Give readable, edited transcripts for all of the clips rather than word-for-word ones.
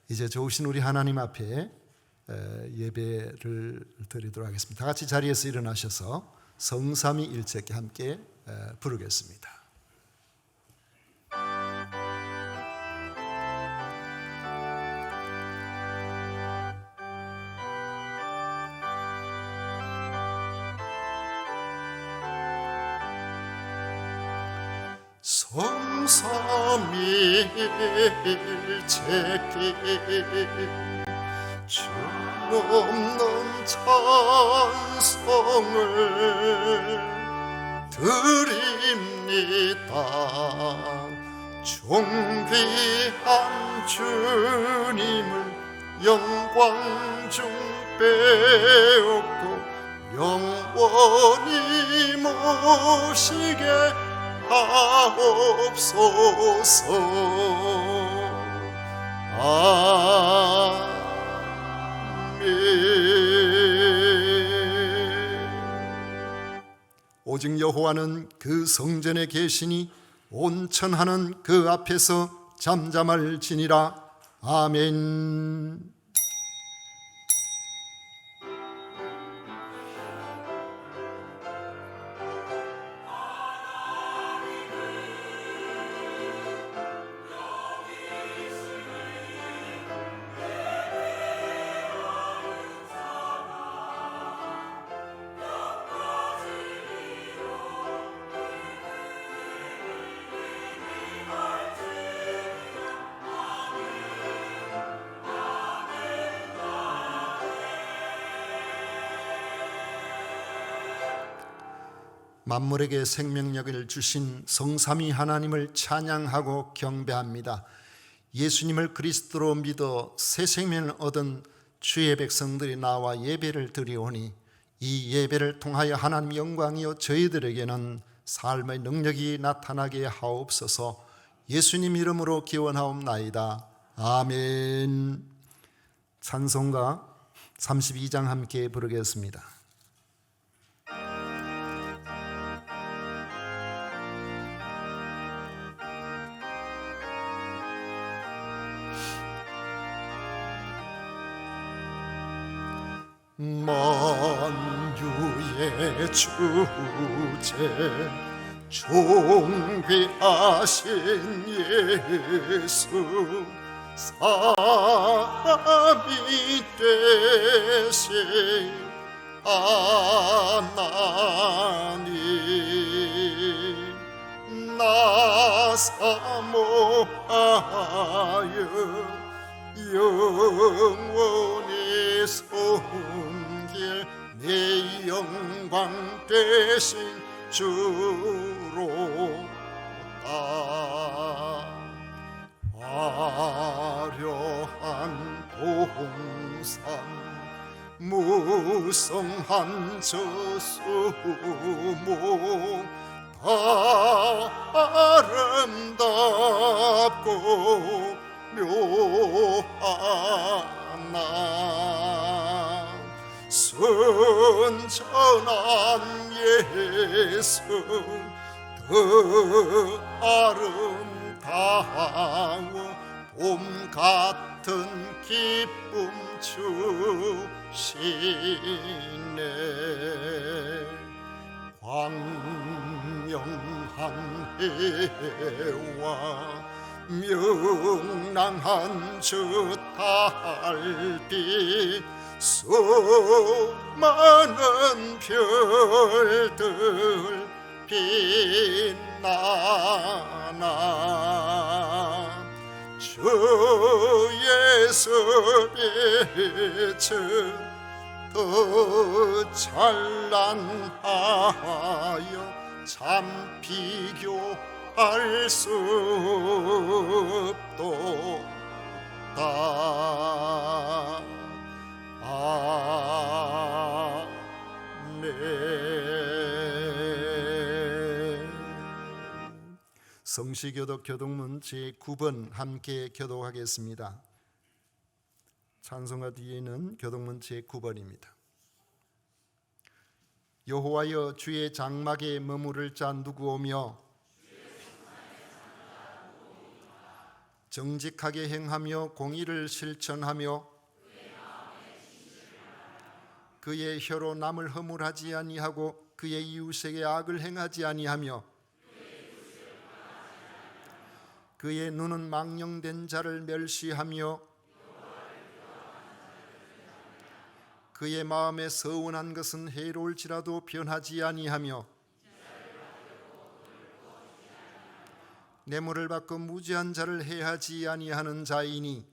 이제 좋으신 우리 하나님 앞에 예배를 드리도록 하겠습니다. 다 같이 자리에서 일어나셔서 성삼위일체께 함께 부르겠습니다. 성삼위일체께 주 없는 찬송을 드립니다. 존귀한 주님을 영광 중 빼앗고 영원히 모시게 하옵소서. 오직 여호와는 그 성전에 계시니 온 천하는 그 앞에서 잠잠할지니라. 아멘. 만물에게 생명력을 주신 성삼위 하나님을 찬양하고 경배합니다. 예수님을 그리스도로 믿어 새 생명을 얻은 주의 백성들이 나와 예배를 드리오니 이 예배를 통하여 하나님 영광이요 저희들에게는 삶의 능력이 나타나게 하옵소서. 예수님 이름으로 기원하옵나이다. 아멘. 찬송가 32장 함께 부르겠습니다. 만유의 주제 존귀하신 예수 사람이 되신 하나님 나 사모하여 영원히 섬길 내 영광 되신 주로다. 화려한 동산 무성한 저 수목 다 아름답고 묘하나 순전한 예수 그 아름다워 봄 같은 기쁨 주시네. 광명한 해와 명랑한 저 달빛 수많은 별들 빛나나 주 예수 빛은 더 찬란하여 참 비교할 수 없도다. 아멘. 성시교독 교독문 제9번 함께 교독하겠습니다. 찬송가 뒤에는 교독문 제9번입니다. 여호와여 주의 장막에 머무를 자 누구오며 정직하게 행하며 공의를 실천하며 그의 혀로 남을 허물하지 아니하고 그의 이웃에게 악을 행하지 아니하며 그의 눈은 망령된 자를 멸시하며 그의 마음에 서운한 것은 해로울지라도 변하지 아니하며 뇌물을 받고 무지한 자를 해하지 아니하는 자이니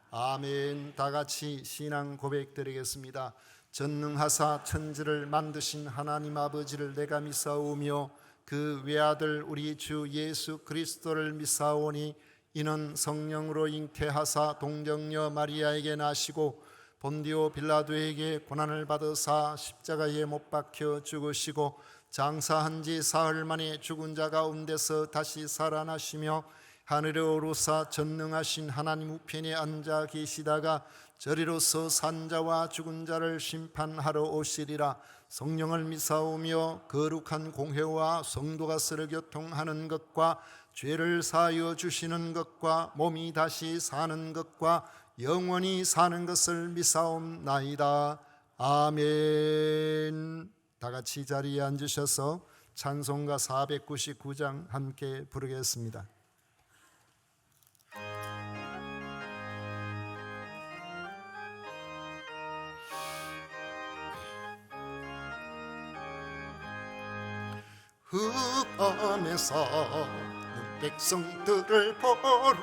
아멘. 다 같이 신앙 고백 드리겠습니다. 전능하사 천지를 만드신 하나님 아버지를 내가 믿사오며 그 외아들 우리 주 예수 그리스도를 믿사오니 이는 성령으로 잉태하사 동정녀 마리아에게 나시고 본디오 빌라도에게 고난을 받으사 십자가에 못 박혀 죽으시고 장사한 지 사흘 만에 죽은 자 가운데서 다시 살아나시며 하늘에 오르사 전능하신 하나님 우편에 앉아 계시다가 저리로서 산자와 죽은 자를 심판하러 오시리라. 성령을 믿사오며 거룩한 공회와 성도가 서로 교통하는 것과 죄를 사하여 주시는 것과 몸이 다시 사는 것과 영원히 사는 것을 믿사옵나이다. 아멘. 다 같이 자리에 앉으셔서 찬송가 499장 함께 부르겠습니다. 흑암에 사는 백성들을 보러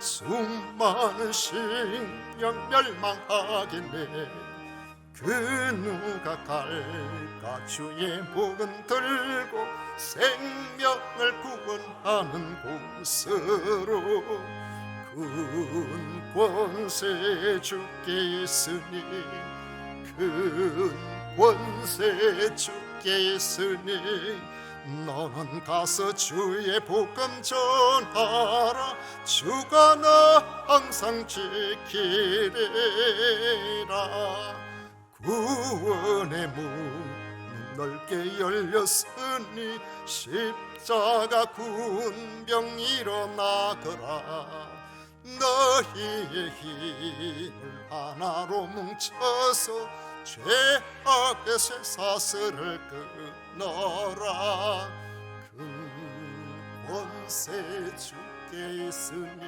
수많은 심령 멸망하겠네. 그 누가 갈까 주의 복음 들고 생명을 구원하는 곳으로 큰 권세 주께 있으니 큰 권세 주께 있으니 너는 가서 주의 복음 전하라. 주가 나 항상 지키리라. 구원의 문은 넓게 열렸으니 십자가 군병 일어나거라. 너희의 힘을 하나로 뭉쳐서 죄악의 쇠사슬을 끊어라. 큰 권세 주께 있으니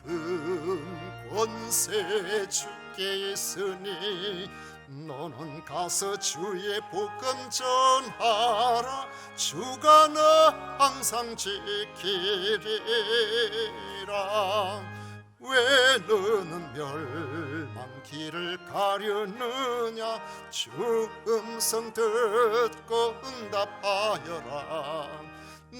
큰 권세 주께 있으니 너는 가서 주의 복음 전하라. 주가 너 항상 지키리라. 왜 너는 멸망길을 가려느냐. 주 음성 듣고 응답하여라.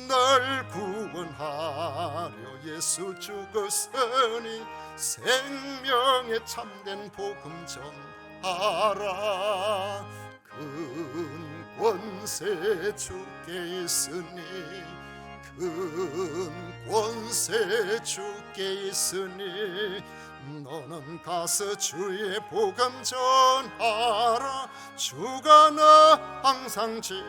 널 구원하려 예수 죽었으니 생명의 참된 복음 전하라. 큰 권세 주께 있으니 큰 권세 주께 있으니 너는 가서 주의 복음 전하라. 주가 너 항상 지키리라.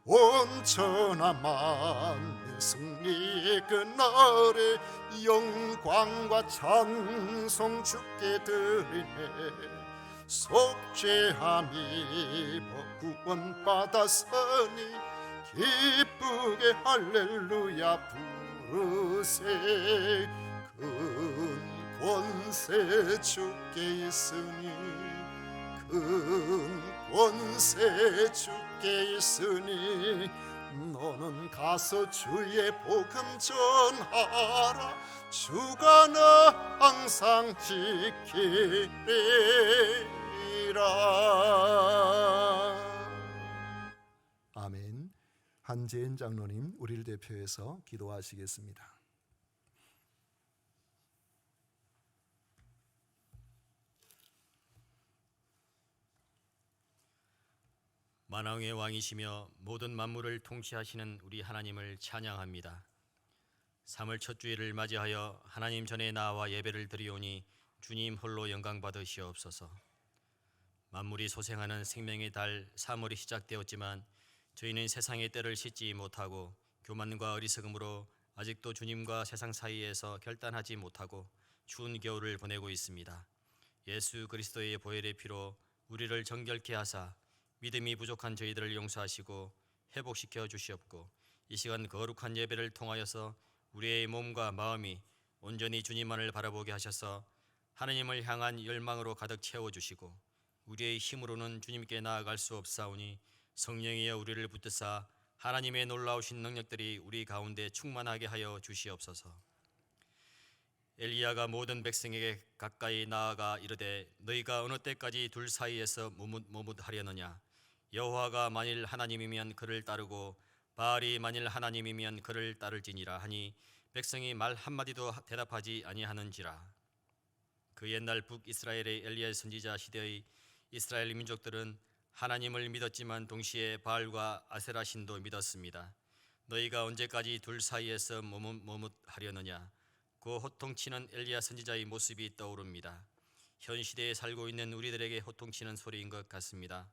온천하 만민 승리의 그날에 영광과 찬송 주께 드리네. 속죄함이 구원받았으니 기쁘게 할렐루야 부르세. 큰 권세 주께 있으니 큰 권세 주께 있으니 너는 가서 주의 복음 전하라. 주가 너 항상 지키리라. 아멘. 한재인 장로님 우리를 대표해서 기도하시겠습니다. 만왕의 왕이시며 모든 만물을 통치하시는 우리 하나님을 찬양합니다. 3월 첫 주일을 맞이하여 하나님 전에 나와 예배를 드리오니 주님 홀로 영광 받으시옵소서. 만물이 소생하는 생명의 달 3월이 시작되었지만 저희는 세상의 때를 씻지 못하고 교만과 어리석음으로 아직도 주님과 세상 사이에서 결단하지 못하고 추운 겨울을 보내고 있습니다. 예수 그리스도의 보혈의 피로 우리를 정결케 하사 믿음이 부족한 저희들을 용서하시고 회복시켜 주시옵고 이 시간 거룩한 예배를 통하여서 우리의 몸과 마음이 온전히 주님만을 바라보게 하셔서 하나님을 향한 열망으로 가득 채워주시고 우리의 힘으로는 주님께 나아갈 수 없사오니 성령이여 우리를 붙드사 하나님의 놀라우신 능력들이 우리 가운데 충만하게 하여 주시옵소서. 엘리야가 모든 백성에게 가까이 나아가 이르되 너희가 어느 때까지 둘 사이에서 머뭇하려느냐. 여호와가 만일 하나님이면 그를 따르고 바알이 만일 하나님이면 그를 따를지니라 하니 백성이 말 한마디도 대답하지 아니하는지라. 그 옛날 북이스라엘의 엘리야 선지자 시대의 이스라엘 민족들은 하나님을 믿었지만 동시에 바알과 아세라 신도 믿었습니다. 너희가 언제까지 둘 사이에서 머뭇하려느냐. 그 호통치는 엘리야 선지자의 모습이 떠오릅니다. 현 시대에 살고 있는 우리들에게 호통치는 소리인 것 같습니다.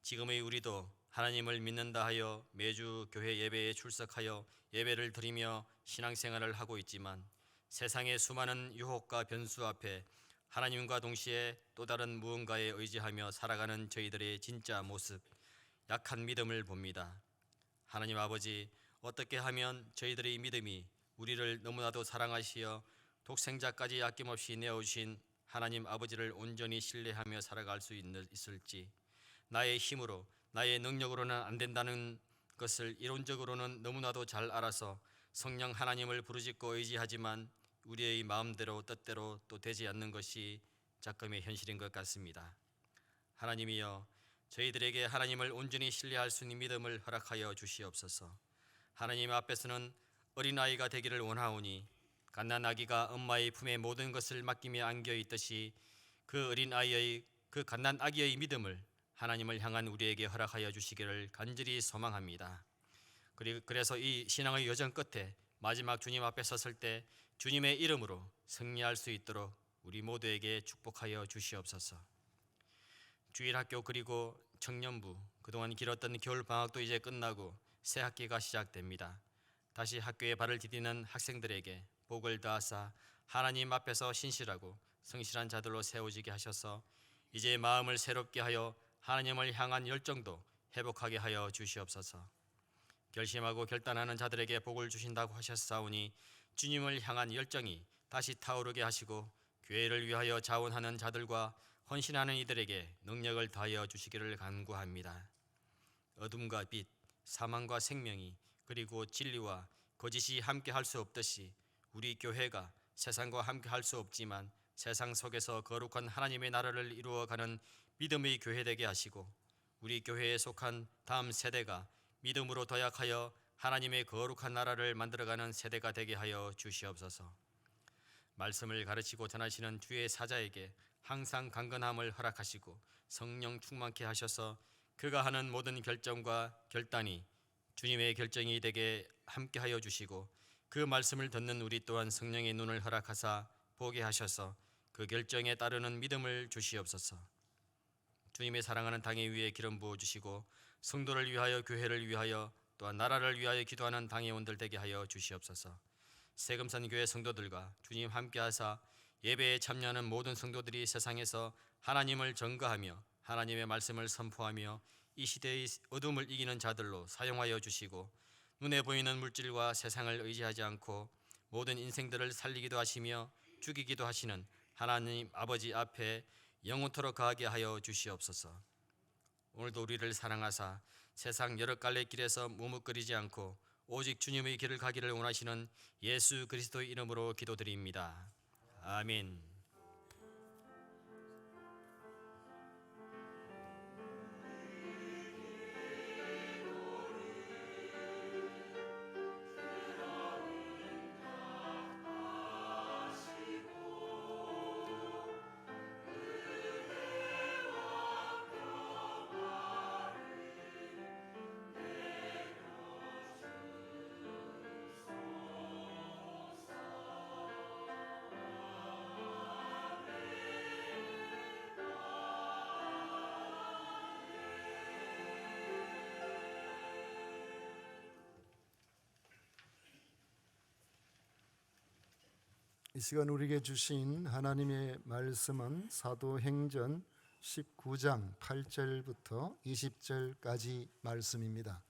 지금의 우리도 하나님을 믿는다 하여 매주 교회 예배에 출석하여 예배를 드리며 신앙생활을 하고 있지만 세상의 수많은 유혹과 변수 앞에 하나님과 동시에 또 다른 무언가에 의지하며 살아가는 저희들의 진짜 모습, 약한 믿음을 봅니다. 하나님 아버지, 어떻게 하면 저희들의 믿음이 우리를 너무나도 사랑하시어 독생자까지 아낌없이 내어주신 하나님 아버지를 온전히 신뢰하며 살아갈 수 있을지, 나의 힘으로 나의 능력으로는 안 된다는 것을 이론적으로는 너무나도 잘 알아서 성령 하나님을 부르짖고 의지하지만 우리의 마음대로 뜻대로 또 되지 않는 것이 작금의 현실인 것 같습니다. 하나님이여, 저희들에게 하나님을 온전히 신뢰할 수 있는 믿음을 허락하여 주시옵소서. 하나님 앞에서는 어린아이가 되기를 원하오니 갓난아기가 엄마의 품에 모든 것을 맡기며 안겨 있듯이 그 어린아이의 그 갓난아기의 믿음을 하나님을 향한 우리에게 허락하여 주시기를 간절히 소망합니다. 그래서 이 신앙의 여정 끝에 마지막 주님 앞에 섰을 때 주님의 이름으로 승리할 수 있도록 우리 모두에게 축복하여 주시옵소서. 주일학교 그리고 청년부, 그동안 길었던 겨울방학도 이제 끝나고 새 학기가 시작됩니다. 다시 학교에 발을 디디는 학생들에게 복을 다하사 하나님 앞에서 신실하고 성실한 자들로 세워지게 하셔서 이제 마음을 새롭게 하여 하나님을 향한 열정도 회복하게 하여 주시옵소서. 결심하고 결단하는 자들에게 복을 주신다고 하셨사오니 주님을 향한 열정이 다시 타오르게 하시고 교회를 위하여 자원하는 자들과 헌신하는 이들에게 능력을 다하여 주시기를 간구합니다. 어둠과 빛, 사망과 생명이 그리고 진리와 거짓이 함께 할 수 없듯이 우리 교회가 세상과 함께 할 수 없지만 세상 속에서 거룩한 하나님의 나라를 이루어가는 믿음의 교회 되게 하시고 우리 교회에 속한 다음 세대가 믿음으로 도약하여 하나님의 거룩한 나라를 만들어가는 세대가 되게 하여 주시옵소서. 말씀을 가르치고 전하시는 주의 사자에게 항상 강건함을 허락하시고 성령 충만케 하셔서 그가 하는 모든 결정과 결단이 주님의 결정이 되게 함께하여 주시고 그 말씀을 듣는 우리 또한 성령의 눈을 허락하사 보게 하셔서 그 결정에 따르는 믿음을 주시옵소서. 주님의 사랑하는 당회 위에 기름 부어주시고 성도를 위하여 교회를 위하여 또한 나라를 위하여 기도하는 당회원들 되게 하여 주시옵소서. 세금산 교회 성도들과 주님 함께하사 예배에 참여하는 모든 성도들이 세상에서 하나님을 전거하며 하나님의 말씀을 선포하며 이 시대의 어둠을 이기는 자들로 사용하여 주시고 눈에 보이는 물질과 세상을 의지하지 않고 모든 인생들을 살리기도 하시며 죽이기도 하시는 하나님 아버지 앞에 영원토록 거하게 하여 주시옵소서. 오늘도 우리를 사랑하사 세상 여러 갈래 길에서 머뭇거리지 않고 오직 주님의 길을 가기를 원하시는 예수 그리스도의 이름으로 기도드립니다. 아멘. 이 시간 우리에게 주신 하나님의 말씀은 사도행전 19장 8절부터 20절까지 말씀입니다.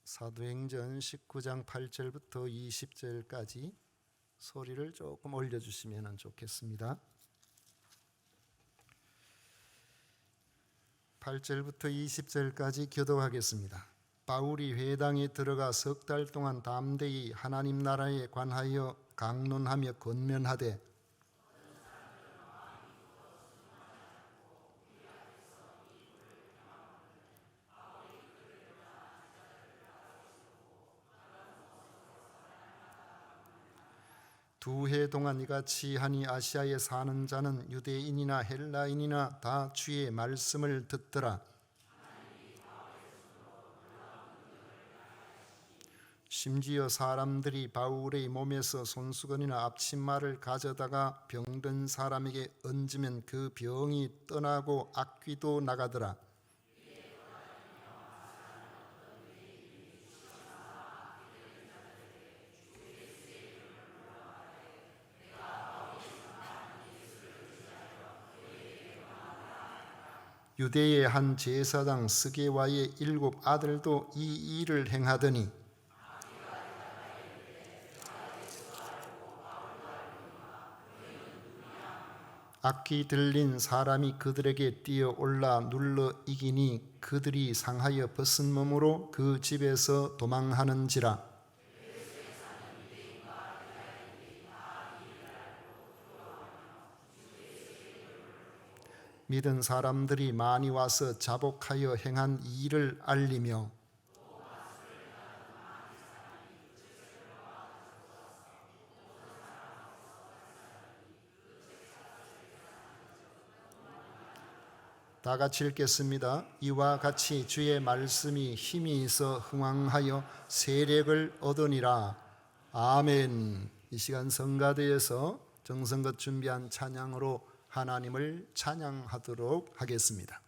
사도행전 19장 8절부터 20절까지 소리를 조금 올려주시면 좋겠습니다. 8절부터 20절까지 교독하겠습니다. 바울이 회당에 들어가 석 달 동안 담대히 하나님 나라에 관하여 강론하며 권면하되 두 해 동안 이같이 하니 아시아에 사는 자는 유대인이나 헬라인이나 다 주의 말씀을 듣더라. 심지어 사람들이 바울의 몸에서 손수건이나 앞치마를 가져다가 병든 사람에게 얹으면 그 병이 떠나고 악귀도 나가더라. 유대의 한 제사장 스게와의 7 아들도 이 일을 행하더니 악기 들린 사람이 그들에게 뛰어올라 눌러 이기니 그들이 상하여 벗은 몸으로 그 집에서 도망하는지라. 믿은 사람들이 많이 와서 자복하여 행한 이 일을 알리며 다 같이 읽겠습니다. 이와 같이 주의 말씀이 힘이 있어 흥왕하여 세력을 얻으니라. 아멘. 이 시간 성가대에서 정성껏 준비한 찬양으로 하나님을 찬양하도록 하겠습니다.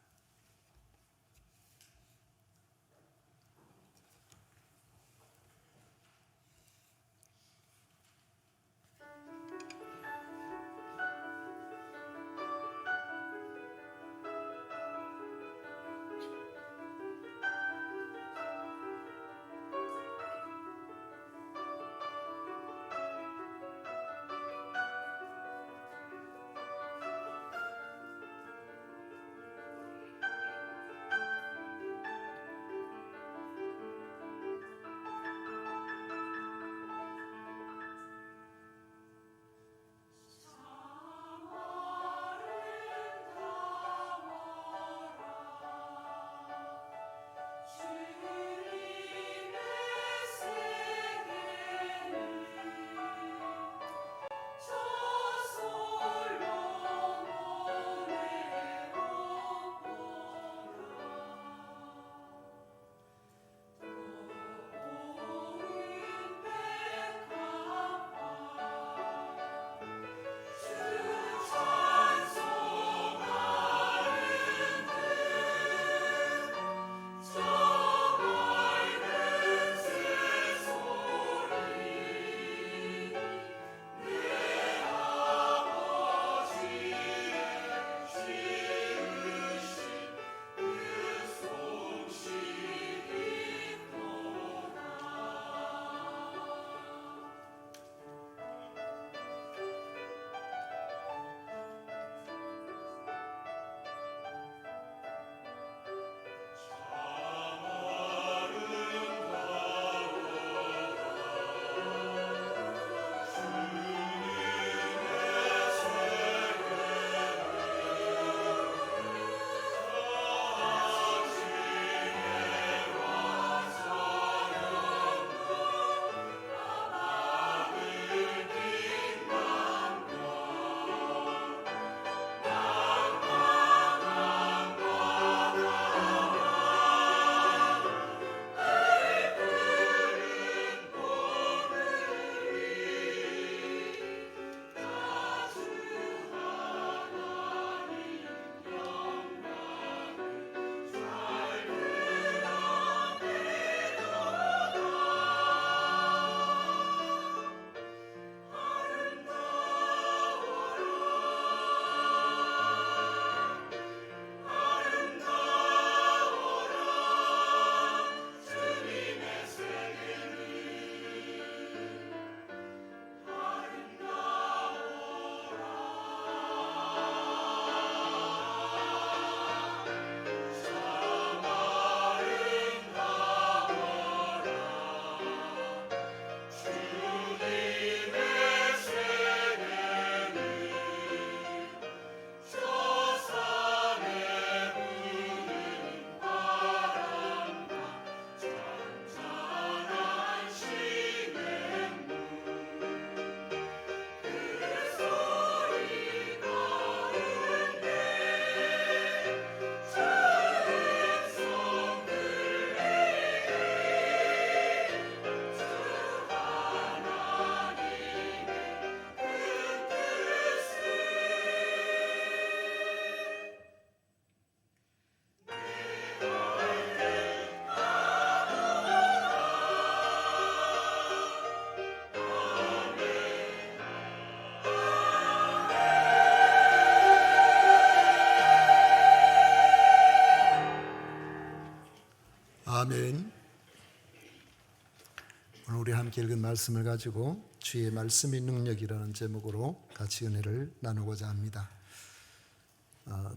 오늘 우리 함께 읽은 말씀을 가지고 주의 말씀의 능력이라는 제목으로 같이 은혜를 나누고자 합니다.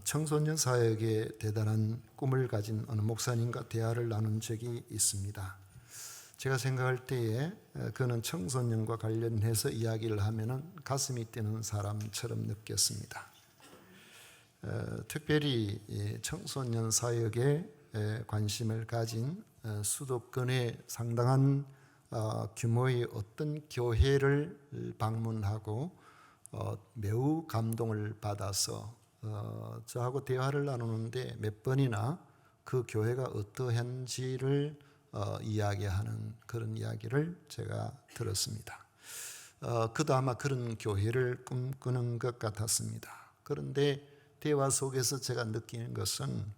청소년 사역에 대단한 꿈을 가진 어느 목사님과 대화를 나눈 적이 있습니다. 제가 생각할 때에 그는 청소년과 관련해서 이야기를 하면 가슴이 뛰는 사람처럼 느꼈습니다. 특별히 청소년 사역에 관심을 가진 수도권의 상당한 규모의 어떤 교회를 방문하고 매우 감동을 받아서 저하고 대화를 나누는데 몇 번이나 그 교회가 어떠한지를 이야기하는 그런 이야기를 제가 들었습니다. 그도 아마 그런 교회를 꿈꾸는 것 같았습니다. 그런데 대화 속에서 제가 느끼는 것은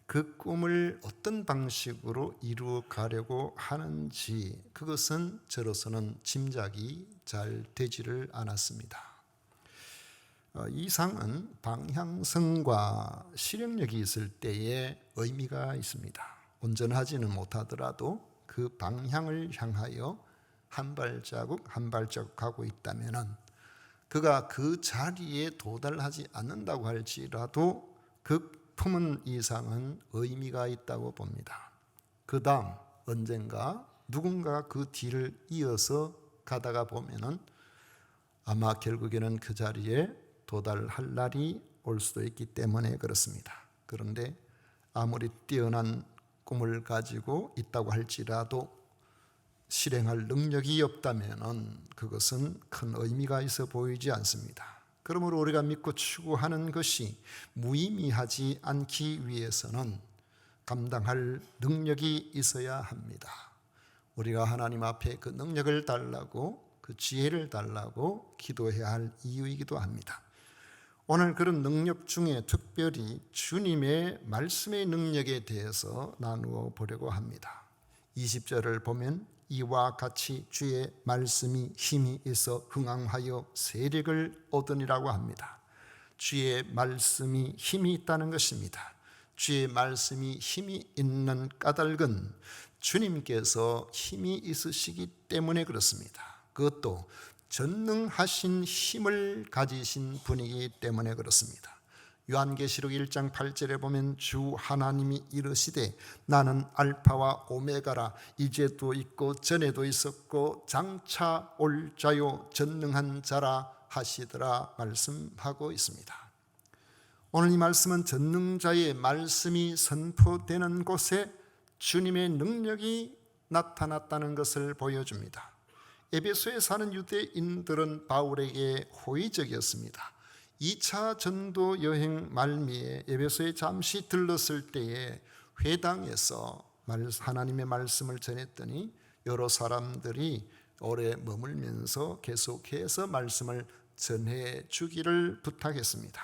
그 꿈을 어떤 방식으로 이루어 가려고 하는지 그것은 저로서는 짐작이 잘 되지를 않았습니다. 이상은 방향성과 실행력이 있을 때에 의미가 있습니다. 온전하지는 못하더라도 그 방향을 향하여 한 발자국 한 발자국 가고 있다면 그가 그 자리에 도달하지 않는다고 할지라도 그 품은 이상은 의미가 있다고 봅니다. 그 다음 언젠가 누군가 그 뒤를 이어서 가다가 보면은 아마 결국에는 그 자리에 도달할 날이 올 수도 있기 때문에 그렇습니다. 그런데 아무리 뛰어난 꿈을 가지고 있다고 할지라도 실행할 능력이 없다면 그것은 큰 의미가 있어 보이지 않습니다. 그러므로 우리가 믿고 추구하는 것이 무의미하지 않기 위해서는 감당할 능력이 있어야 합니다. 우리가 하나님 앞에 그 능력을 달라고 그 지혜를 달라고 기도해야 할 이유이기도 합니다. 오늘 그런 능력 중에 특별히 주님의 말씀의 능력에 대해서 나누어 보려고 합니다. 20절을 보면 이와 같이 주의 말씀이 힘이 있어 흥황하여 세력을 얻으니라고 합니다. 주의 말씀이 힘이 있다는 것입니다. 주의 말씀이 힘이 있는 까닭은 주님께서 힘이 있으시기 때문에 그렇습니다. 그것도 전능하신 힘을 가지신 분이기 때문에 그렇습니다. 요한계시록 1장 8절에 보면 주 하나님이 이르시되 나는 알파와 오메가라 이제도 있고 전에도 있었고 장차 올 자요 전능한 자라 하시더라 말씀하고 있습니다. 오늘 이 말씀은 전능자의 말씀이 선포되는 곳에 주님의 능력이 나타났다는 것을 보여줍니다. 에베소에 사는 유대인들은 바울에게 호의적이었습니다. 2차 전도 여행 말미에 에베소에 잠시 들렀을 때에 회당에서 하나님의 말씀을 전했더니 여러 사람들이 오래 머물면서 계속해서 말씀을 전해 주기를 부탁했습니다.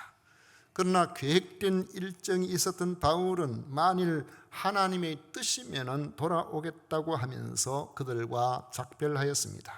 그러나 계획된 일정이 있었던 바울은 만일 하나님의 뜻이면 돌아오겠다고 하면서 그들과 작별하였습니다.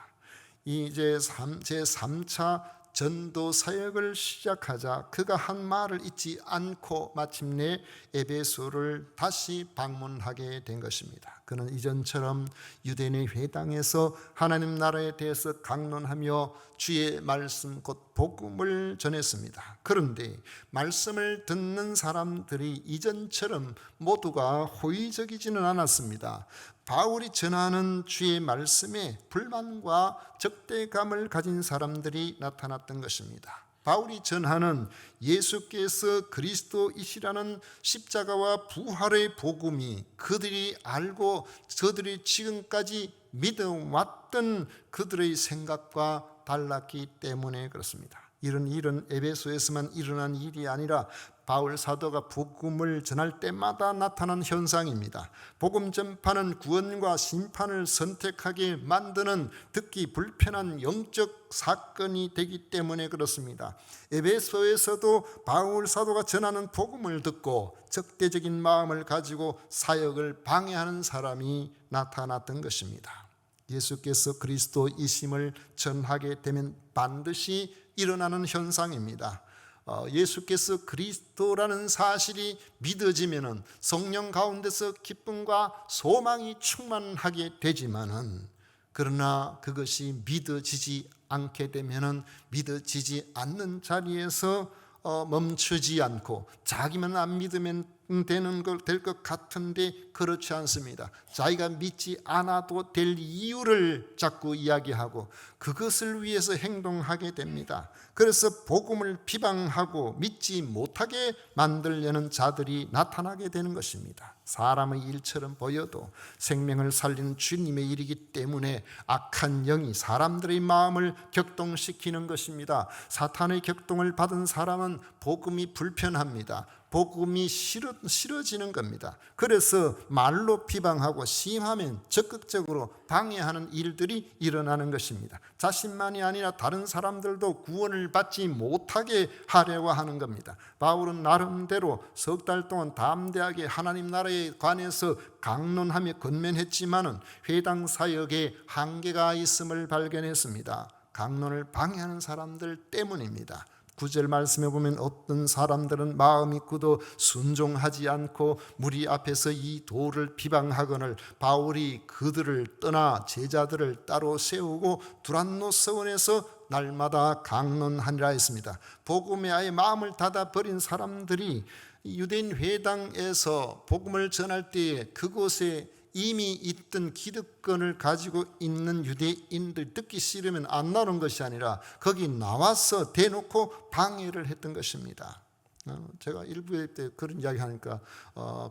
이제 제3차 전도 사역을 시작하자 그가 한 말을 잊지 않고 마침내 에베소를 다시 방문하게 된 것입니다. 그는 이전처럼 유대인의 회당에서 하나님 나라에 대해서 강론하며 주의 말씀 곧 복음을 전했습니다. 그런데 말씀을 듣는 사람들이 이전처럼 모두가 호의적이지는 않았습니다. 바울이 전하는 주의 말씀에 불만과 적대감을 가진 사람들이 나타났던 것입니다. 바울이 전하는 예수께서 그리스도이시라는 십자가와 부활의 복음이 그들이 알고 그들이 지금까지 믿어왔던 그들의 생각과 달랐기 때문에 그렇습니다. 이런 일은 에베소에서만 일어난 일이 아니라 바울 사도가 복음을 전할 때마다 나타난 현상입니다. 복음 전파는 구원과 심판을 선택하게 만드는 듣기 불편한 영적 사건이 되기 때문에 그렇습니다. 에베소에서도 바울 사도가 전하는 복음을 듣고 적대적인 마음을 가지고 사역을 방해하는 사람이 나타났던 것입니다. 예수께서 그리스도이심을 전하게 되면 반드시 일어나는 현상입니다. 예수께서 그리스도라는 사실이 믿어지면 성령 가운데서 기쁨과 소망이 충만하게 되지만은 그러나 그것이 믿어지지 않게 되면은 믿어지지 않는 자리에서 멈추지 않고 자기만 안 믿으면 되는 걸 될 것 같은데 그렇지 않습니다. 자기가 믿지 않아도 될 이유를 자꾸 이야기하고 그것을 위해서 행동하게 됩니다. 그래서 복음을 비방하고 믿지 못하게 만들려는 자들이 나타나게 되는 것입니다. 사람의 일처럼 보여도 생명을 살리는 주님의 일이기 때문에 악한 영이 사람들의 마음을 격동시키는 것입니다. 사탄의 격동을 받은 사람은 복음이 불편합니다. 복음이 싫어지는 겁니다. 그래서 말로 비방하고 심하면 적극적으로 방해하는 일들이 일어나는 것입니다. 자신만이 아니라 다른 사람들도 구원을 받지 못하게 하려고 하는 겁니다. 바울은 나름대로 석 달 동안 담대하게 하나님 나라에 관해서 강론하며 권면했지만은 회당 사역에 한계가 있음을 발견했습니다. 강론을 방해하는 사람들 때문입니다. 9절 말씀에 보면 어떤 사람들은 마음이 굳어 순종하지 않고 무리 앞에서 이 도를 비방하거늘 바울이 그들을 떠나 제자들을 따로 세우고 두란노 서원에서 날마다 강론하니라 했습니다. 복음에 아예 마음을 닫아버린 사람들이 유대인 회당에서 복음을 전할 때에 그곳에 이미 있던 기득권을 가지고 있는 유대인들 듣기 싫으면 안 나오는 것이 아니라 거기 나와서 대놓고 방해를 했던 것입니다. 제가 일부에 때 그런 이야기 하니까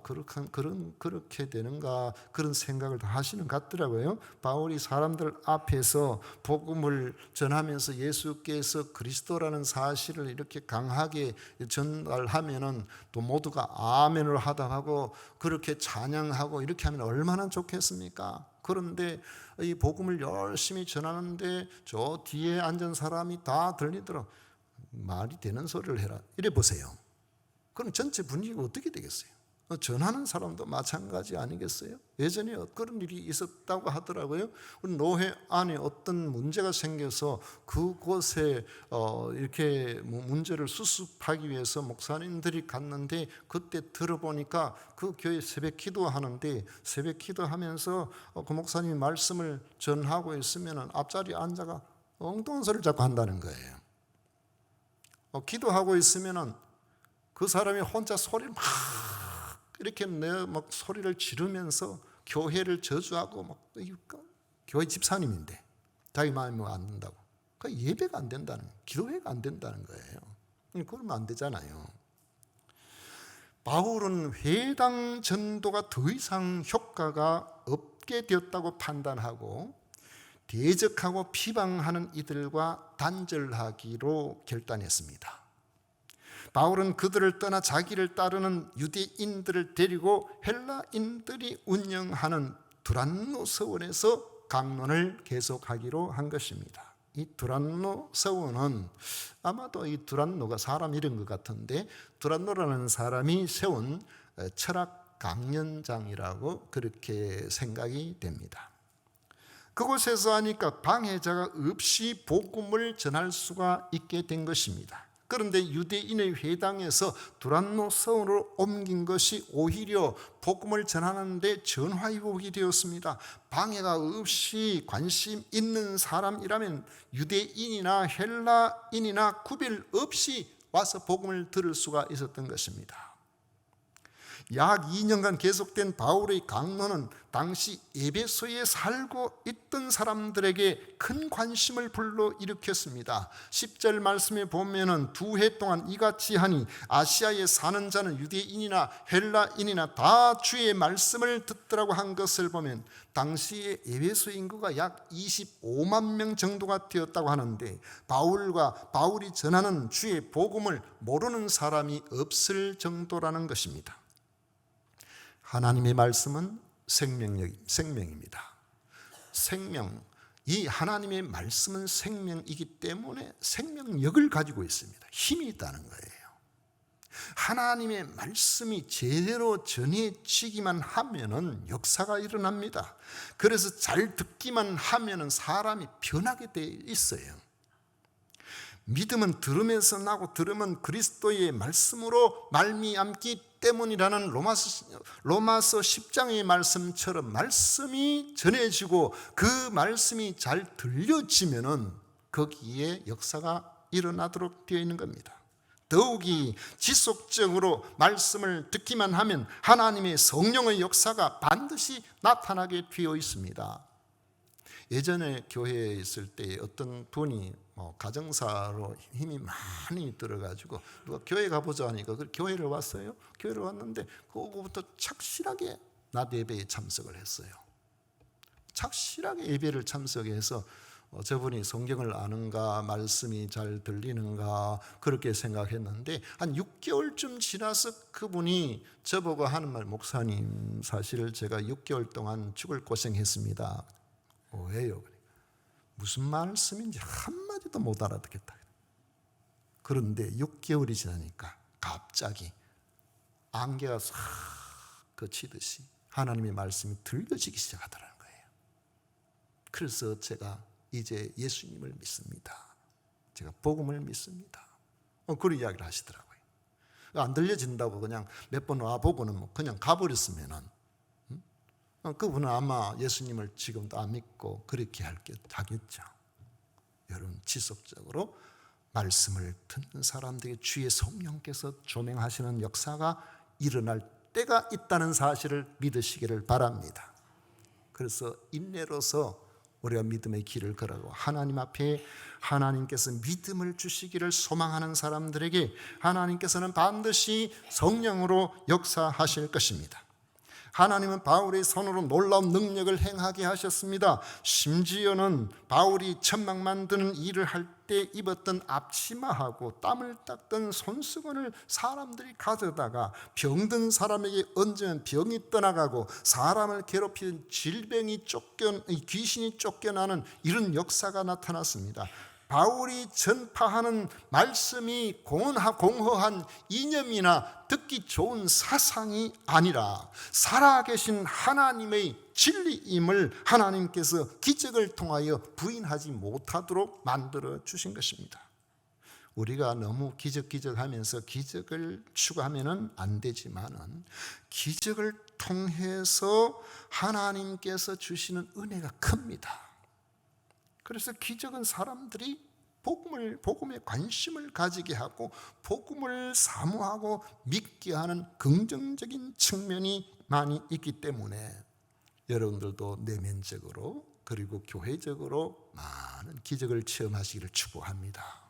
그렇게 되는가 그런 생각을 다 하시는 것 같더라고요. 바울이 사람들 앞에서 복음을 전하면서 예수께서 그리스도라는 사실을 이렇게 강하게 전달하면은 또 모두가 아멘을 하답하고 그렇게 찬양하고 이렇게 하면 얼마나 좋겠습니까? 그런데 이 복음을 열심히 전하는데 저 뒤에 앉은 사람이 다 들리도록 말이 되는 소리를 해라 이래 보세요. 그럼 전체 분위기가 어떻게 되겠어요? 전하는 사람도 마찬가지 아니겠어요? 예전에 그런 일이 있었다고 하더라고요. 노회 안에 어떤 문제가 생겨서 그곳에 이렇게 문제를 수습하기 위해서 목사님들이 갔는데 그때 들어보니까 그 교회 새벽 기도하는데 새벽 기도하면서 그 목사님이 말씀을 전하고 있으면 앞자리에 앉아가 엉뚱한 소리를 자꾸 한다는 거예요. 기도하고 있으면 그 사람이 혼자 소리를 막 이렇게 막 소리를 지르면서 교회를 저주하고 막 교회 집사님인데 자기 마음에 안 든다고. 그 예배가 안 된다는 거예요. 기도회가 안 된다는 거예요. 그러면 안 되잖아요. 바울은 회당 전도가 더 이상 효과가 없게 되었다고 판단하고 대적하고 비방하는 이들과 단절하기로 결단했습니다. 바울은 그들을 떠나 자기를 따르는 유대인들을 데리고 헬라인들이 운영하는 두란노 서원에서 강론을 계속하기로 한 것입니다. 이 두란노 서원은 아마도 이 두란노가 사람 이름 것 같은데 두란노라는 사람이 세운 철학 강연장이라고 그렇게 생각이 됩니다. 그곳에서 하니까 방해자가 없이 복음을 전할 수가 있게 된 것입니다. 그런데 유대인의 회당에서 두란노 서원으로 옮긴 것이 오히려 복음을 전하는 데 전화위복이 되었습니다. 방해가 없이 관심 있는 사람이라면 유대인이나 헬라인이나 구별 없이 와서 복음을 들을 수가 있었던 것입니다. 약 2년간 계속된 바울의 강론은 당시 에베소에 살고 있던 사람들에게 큰 관심을 불러일으켰습니다. 10절 말씀에 보면은 2해 동안 이같이 하니 아시아에 사는 자는 유대인이나 헬라인이나 다 주의 말씀을 듣더라고 한 것을 보면 당시의 에베소 인구가 약 25만 명 정도가 되었다고 하는데 바울이 전하는 주의 복음을 모르는 사람이 없을 정도라는 것입니다. 하나님의 말씀은 생명입니다. 생명, 이 하나님의 말씀은 생명이기 때문에 생명력을 가지고 있습니다. 힘이 있다는 거예요. 하나님의 말씀이 제대로 전해지기만 하면은 역사가 일어납니다. 그래서 잘 듣기만 하면은 사람이 변하게 돼 있어요. 믿음은 들으면서 나고 들으면 그리스도의 말씀으로 말미암기 때문이라는 로마서 10장의 말씀처럼 말씀이 전해지고 그 말씀이 잘 들려지면은 거기에 역사가 일어나도록 되어 있는 겁니다. 더욱이 지속적으로 말씀을 듣기만 하면 하나님의 성령의 역사가 반드시 나타나게 되어 있습니다. 예전에 교회에 있을 때 어떤 분이 가정사로 힘이 많이 들어가지고 누가 교회 가보자 하니까 교회를 왔어요. 교회를 왔는데 그거부터 착실하게 낮 예배에 참석을 했어요. 착실하게 예배를 참석해서 저분이 성경을 아는가 말씀이 잘 들리는가 그렇게 생각했는데 한 6개월쯤 지나서 그분이 저보고 하는 말, 목사님 사실 제가 6개월 동안 죽을 고생했습니다. 왜요? 무슨 말씀인지 한마디도 못 알아듣겠다. 그런데 6개월이 지나니까 갑자기 안개가 싹 거치듯이 하나님의 말씀이 들려지기 시작하더라는 거예요. 그래서 제가 이제 예수님을 믿습니다. 제가 복음을 믿습니다. 그런 이야기를 하시더라고요. 안 들려진다고 그냥 몇 번 와보고는 그냥 가버렸으면은 그분은 아마 예수님을 지금도 안 믿고 그렇게 하겠죠. 여러분, 지속적으로 말씀을 듣는 사람들에게 주의 성령께서 조명하시는 역사가 일어날 때가 있다는 사실을 믿으시기를 바랍니다. 그래서 인내로서 우리가 믿음의 길을 걸어가고 하나님 앞에 하나님께서 믿음을 주시기를 소망하는 사람들에게 하나님께서는 반드시 성령으로 역사하실 것입니다. 하나님은 바울의 손으로 놀라운 능력을 행하게 하셨습니다. 심지어는 바울이 천막 만드는 일을 할 때 입었던 앞치마하고 땀을 닦던 손수건을 사람들이 가져다가 병든 사람에게 얹으면 병이 떠나가고 사람을 괴롭히는 귀신이 쫓겨나는 이런 역사가 나타났습니다. 바울이 전파하는 말씀이 공허한 이념이나 듣기 좋은 사상이 아니라 살아계신 하나님의 진리임을 하나님께서 기적을 통하여 부인하지 못하도록 만들어 주신 것입니다. 우리가 너무 기적하면서 기적을 추구하면 안 되지만은 기적을 통해서 하나님께서 주시는 은혜가 큽니다. 그래서 기적은 사람들이 복음에 관심을 가지게 하고 복음을 사모하고 믿게 하는 긍정적인 측면이 많이 있기 때문에 여러분들도 내면적으로 그리고 교회적으로 많은 기적을 체험하시기를 축복합니다.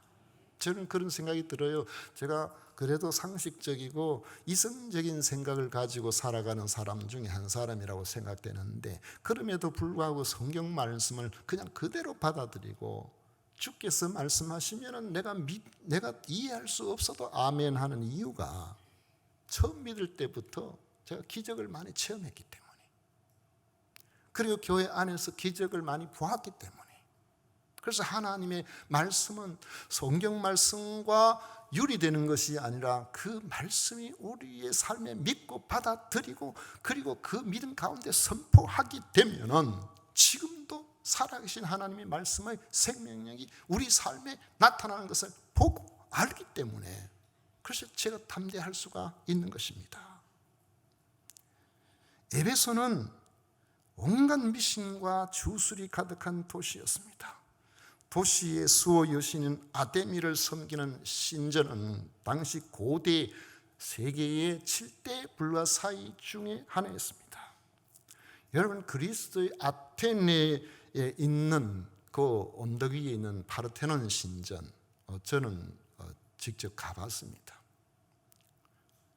저는 그런 생각이 들어요. 제가 그래도 상식적이고 이성적인 생각을 가지고 살아가는 사람 중에 한 사람이라고 생각되는데 그럼에도 불구하고 성경 말씀을 그냥 그대로 받아들이고 주께서 말씀하시면 내가 이해할 수 없어도 아멘 하는 이유가 처음 믿을 때부터 제가 기적을 많이 체험했기 때문에 그리고 교회 안에서 기적을 많이 보았기 때문에 그래서 하나님의 말씀은 성경 말씀과 유리되는 것이 아니라 그 말씀이 우리의 삶에 믿고 받아들이고 그리고 그 믿음 가운데 선포하게 되면은 지금도 살아계신 하나님의 말씀의 생명력이 우리 삶에 나타나는 것을 보고 알기 때문에 그래서 제가 담대할 수가 있는 것입니다. 에베소는 온갖 미신과 주술이 가득한 도시였습니다. 도시의 수호 여신인 아데미를 섬기는 신전은 당시 고대 세계의 7대 불가사의 중에 하나였습니다. 여러분, 그리스의 아테네에 있는 그 언덕 위에 있는 파르테논 신전, 저는 직접 가봤습니다.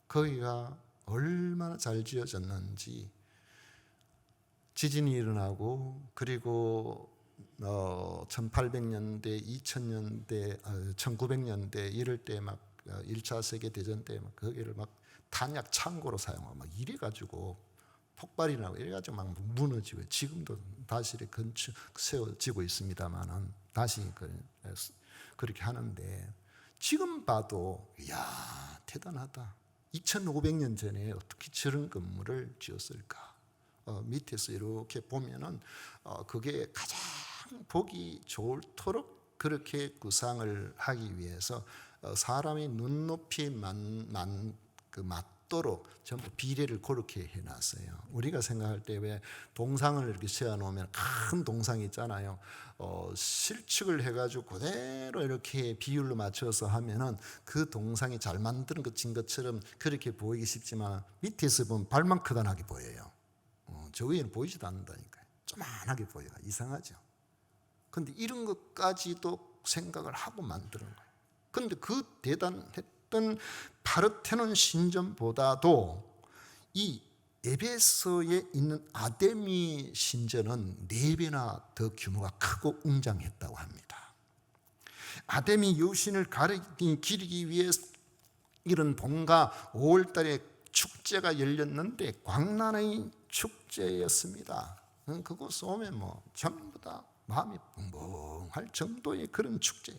거기가 얼마나 잘 지어졌는지, 지진이 일어나고 그리고 1800년대, 2000년대, 1900년대 이럴 때 막 1차 세계대전 때 막 거기를 막 탄약 창고로 사용하고 막 이래가지고 폭발이 나고 이래가지고 막 무너지고 지금도 다시 건축 세워지고 있습니다만은 다시 그렇게 하는데 지금 봐도 이야 대단하다. 2500년 전에 어떻게 저런 건물을 지었을까? 밑에서 이렇게 보면은 그게 가장 보기 좋도록 그렇게 구상을 하기 위해서 사람이 눈높이에 없도록 전부 비례를 그렇게 해놨어요. 우리가 생각할 때 왜 동상을 이렇게 세워놓으면 큰 동상이 있잖아요. 실측을 해가지고 그대로 이렇게 비율로 맞춰서 하면은 그 동상이 잘 만드는 것처럼 그렇게 보이기 쉽지만 밑에서 보면 발만 크다하게 보여요. 저 위에는 보이지도 않는다니까요. 조만하게 보여요. 이상하죠. 근데 이런 것까지도 생각을 하고 만드는 거예요. 근데 그 대단했던 파르테논 신전보다도 이 에베소에 있는 아데미 신전은 4배나 더 규모가 크고 웅장했다고 합니다. 아데미 여신을 기리기 위해 이런 봄과 5월달에 축제가 열렸는데 광란의 축제였습니다. 그곳 오면 뭐 전부 다 마음이 붕붕할 정도의 그런 축제.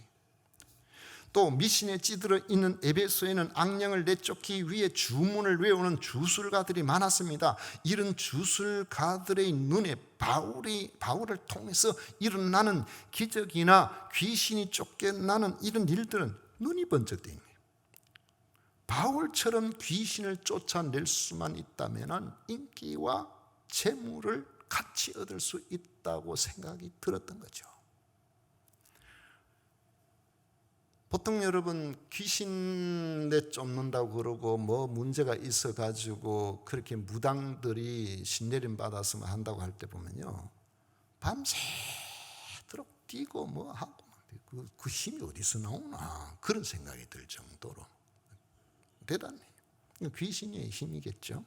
또 미신에 찌들어 있는 에베소에는 악령을 내쫓기 위해 주문을 외우는 주술가들이 많았습니다. 이런 주술가들의 눈에 바울을 통해서 일어나는 기적이나 귀신이 쫓겨나는 이런 일들은 눈이 번쩍 뜨입니다. 바울처럼 귀신을 쫓아낼 수만 있다면 인기와 재물을 같이 얻을 수 있다고 생각이 들었던 거죠. 보통 여러분 귀신 내쫓는다고 그러고 뭐 문제가 있어가지고 그렇게 무당들이 신내림 받았으면 한다고 할 때 보면요, 밤새도록 뛰고 뭐 하고 그 힘이 어디서 나오나 그런 생각이 들 정도로 대단해요. 귀신의 힘이겠죠.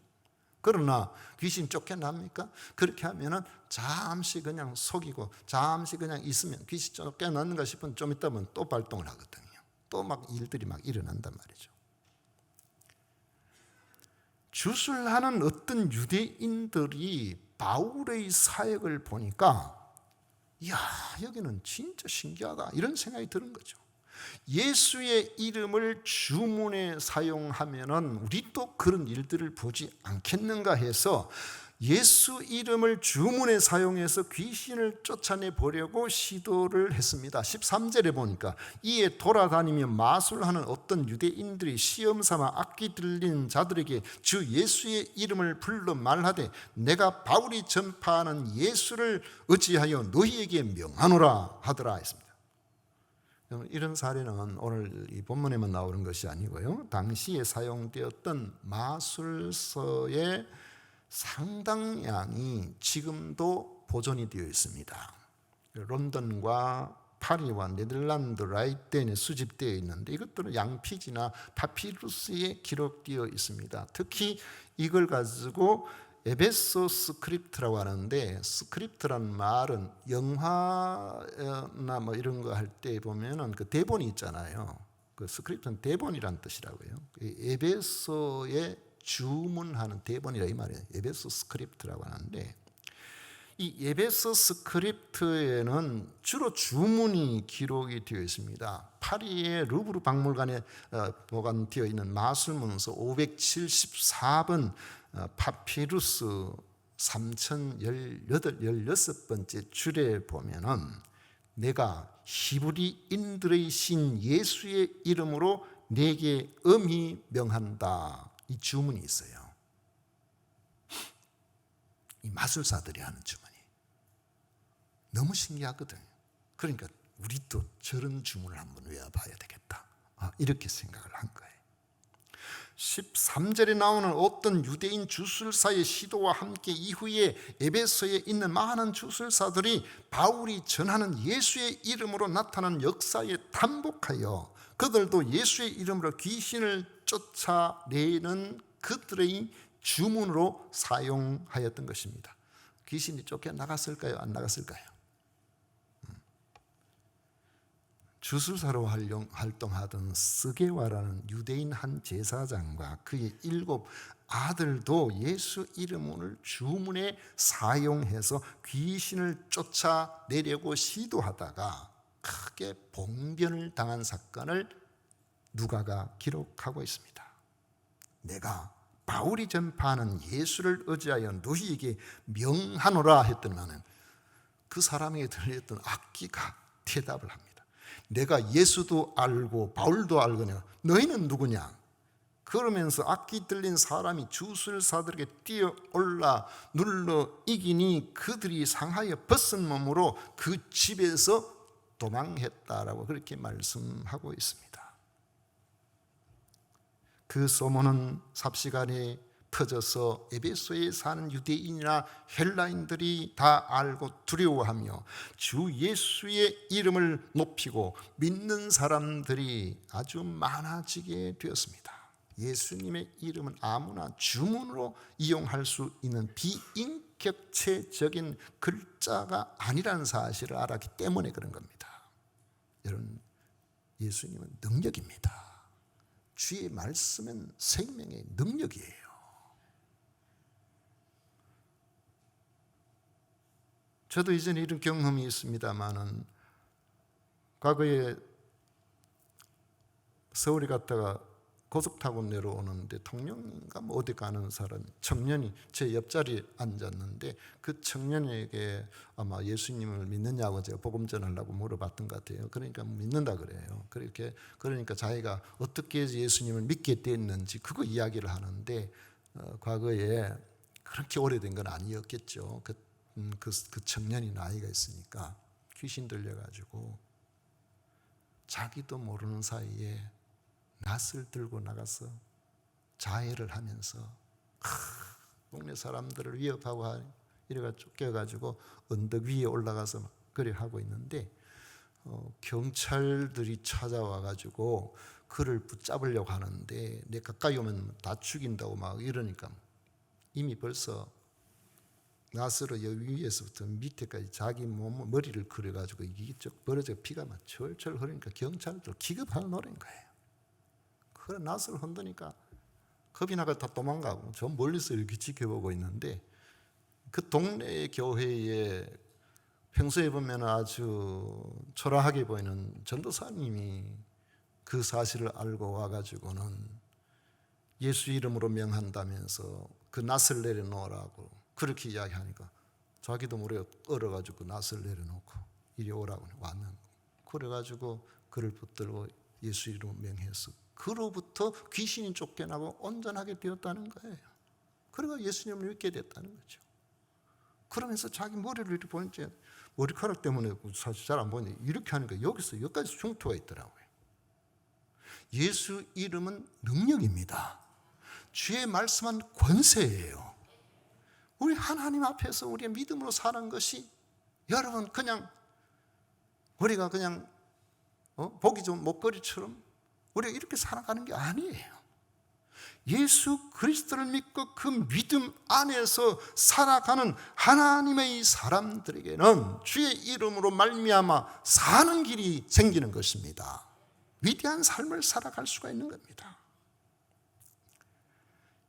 그러나 귀신 쫓겨납니까? 그렇게 하면은 잠시 그냥 속이고 잠시 그냥 있으면 귀신 쫓겨났는가 싶으면 좀 있다 보면 또 발동을 하거든요. 또 막 일들이 막 일어난단 말이죠. 주술하는 어떤 유대인들이 바울의 사역을 보니까 이야, 여기는 진짜 신기하다 이런 생각이 드는 거죠. 예수의 이름을 주문에 사용하면은 우리도 그런 일들을 보지 않겠는가 해서 예수 이름을 주문에 사용해서 귀신을 쫓아내 보려고 시도를 했습니다. 13절에 보니까 이에 돌아다니며 마술하는 어떤 유대인들이 시험 삼아 악기 들린 자들에게 주 예수의 이름을 불러 말하되 내가 바울이 전파하는 예수를 어찌하여 너희에게 명하노라 하더라 했습니다. 이런 사례는 오늘 이 본문에만 나오는 것이 아니고요, 당시에 사용되었던 마술서의 상당량이 지금도 보존이 되어 있습니다. 런던과 파리와 네덜란드 라이덴에 수집되어 있는데 이것들은 양피지나 파피루스에 기록되어 있습니다. 특히 이걸 가지고 에베소 스크립트라고 하는데, 스크립트라는 말은 영화나 뭐 이런 거 할 때 보면은 그 대본이 있잖아요. 그 스크립트는 대본이란 뜻이라고요. 에베소에 주문하는 대본이라 이 말이에요. 에베소 스크립트라고 하는데, 이 에베소 스크립트에는 주로 주문이 기록이 되어 있습니다. 파리의 루브르 박물관에 보관되어 있는 마술문서 574번 파피루스 3016번째 줄에 보면은 내가 히브리인들의 신 예수의 이름으로 내게 엄히 명한다, 이 주문이 있어요. 이 마술사들이 하는 주문이 너무 신기하거든요. 그러니까 우리도 저런 주문을 한번 외워봐야 되겠다, 이렇게 생각을 한 거예요. 13절에 나오는 어떤 유대인 주술사의 시도와 함께 이후에 에베소에 있는 많은 주술사들이 바울이 전하는 예수의 이름으로 나타난 역사에 탄복하여 그들도 예수의 이름으로 귀신을 쫓아내는 그들의 주문으로 사용하였던 것입니다. 귀신이 쫓겨나갔을까요? 안 나갔을까요? 주술사로 활동하던 스게와라는 유대인 한 제사장과 그의 7 아들도 예수 이름을 주문에 사용해서 귀신을 쫓아내려고 시도하다가 크게 봉변을 당한 사건을 누가가 기록하고 있습니다. 내가 바울이 전파하는 예수를 의지하여 너희에게 명하노라 했더니만 그 사람에게 들렸던 악기가 대답을 합니다. 내가 예수도 알고 바울도 알거냐, 너희는 누구냐? 그러면서 악기 들린 사람이 주술사들에게 뛰어올라 눌러 이기니 그들이 상하여 벗은 몸으로 그 집에서 도망했다라고 그렇게 말씀하고 있습니다. 그 소문은 삽시간에 퍼져서 에베소에 사는 유대인이나 헬라인들이 다 알고 두려워하며 주 예수의 이름을 높이고 믿는 사람들이 아주 많아지게 되었습니다. 예수님의 이름은 아무나 주문으로 이용할 수 있는 비인격체적인 글자가 아니라는 사실을 알았기 때문에 그런 겁니다. 여러분, 예수님은 능력입니다. 주의 말씀은 생명의 능력이에요. 저도 이전에 이런 경험이 있습니다만은 과거에 서울에 갔다가 고속 타고 내려오는데 통영인가 뭐 어디 가는 사람 청년이 제 옆자리에 앉았는데 그 청년에게 아마 예수님을 믿느냐고 제가 복음 전하려고 물어봤던 것 같아요. 그러니까 믿는다 그래요. 그러니까 자기가 어떻게 예수님을 믿게 됐는지 그거 이야기를 하는데 과거에 그렇게 오래된 건 아니었겠죠. 그 청년이 나이가 있으니까 귀신 들려가지고 자기도 모르는 사이에 낫을 들고 나가서 자해를 하면서 동네 사람들을 위협하고 이래가 쫓겨가지고 언덕 위에 올라가서 그래 하고 있는데 경찰들이 찾아와가지고 그를 붙잡으려고 하는데 내 가까이 오면 다 죽인다고 막 이러니까 이미 벌써 낫으로 여기 위에서부터 밑에까지 자기 머리를 그려가지고 이쪽 벌어져 피가 막 철철 흐르니까 경찰들 기겁하는 노래인 거예요. 그래 낫을 흔드니까 겁이 나가 다 도망가고 저 멀리서 이렇게 지켜보고 있는데 그 동네 교회에 평소에 보면 아주 초라하게 보이는 전도사님이 그 사실을 알고 와가지고는 예수 이름으로 명한다면서 그 낫을 내려놓으라고 그렇게 이야기하니까 자기도 모르게 얼어가지고 낫을 내려놓고 이리 오라고 왔는 그래가지고 그를 붙들고 예수 이름으로 명해서 그로부터 귀신이 쫓겨나고 온전하게 되었다는 거예요. 그래서 예수님을 믿게 됐다는 거죠. 그러면서 자기 머리를 이렇게 보니까 머리카락 때문에 사실 잘 안 보이는데 이렇게 하니까 여기서 여기까지 흉터가 있더라고요. 예수 이름은 능력입니다. 주의 말씀은 권세예요. 우리 하나님 앞에서 우리의 믿음으로 사는 것이 여러분 그냥 우리가 그냥 보기 좋은 목걸이처럼 우리가 이렇게 살아가는 게 아니에요. 예수 그리스도를 믿고 그 믿음 안에서 살아가는 하나님의 사람들에게는 주의 이름으로 말미암아 사는 길이 생기는 것입니다. 위대한 삶을 살아갈 수가 있는 겁니다.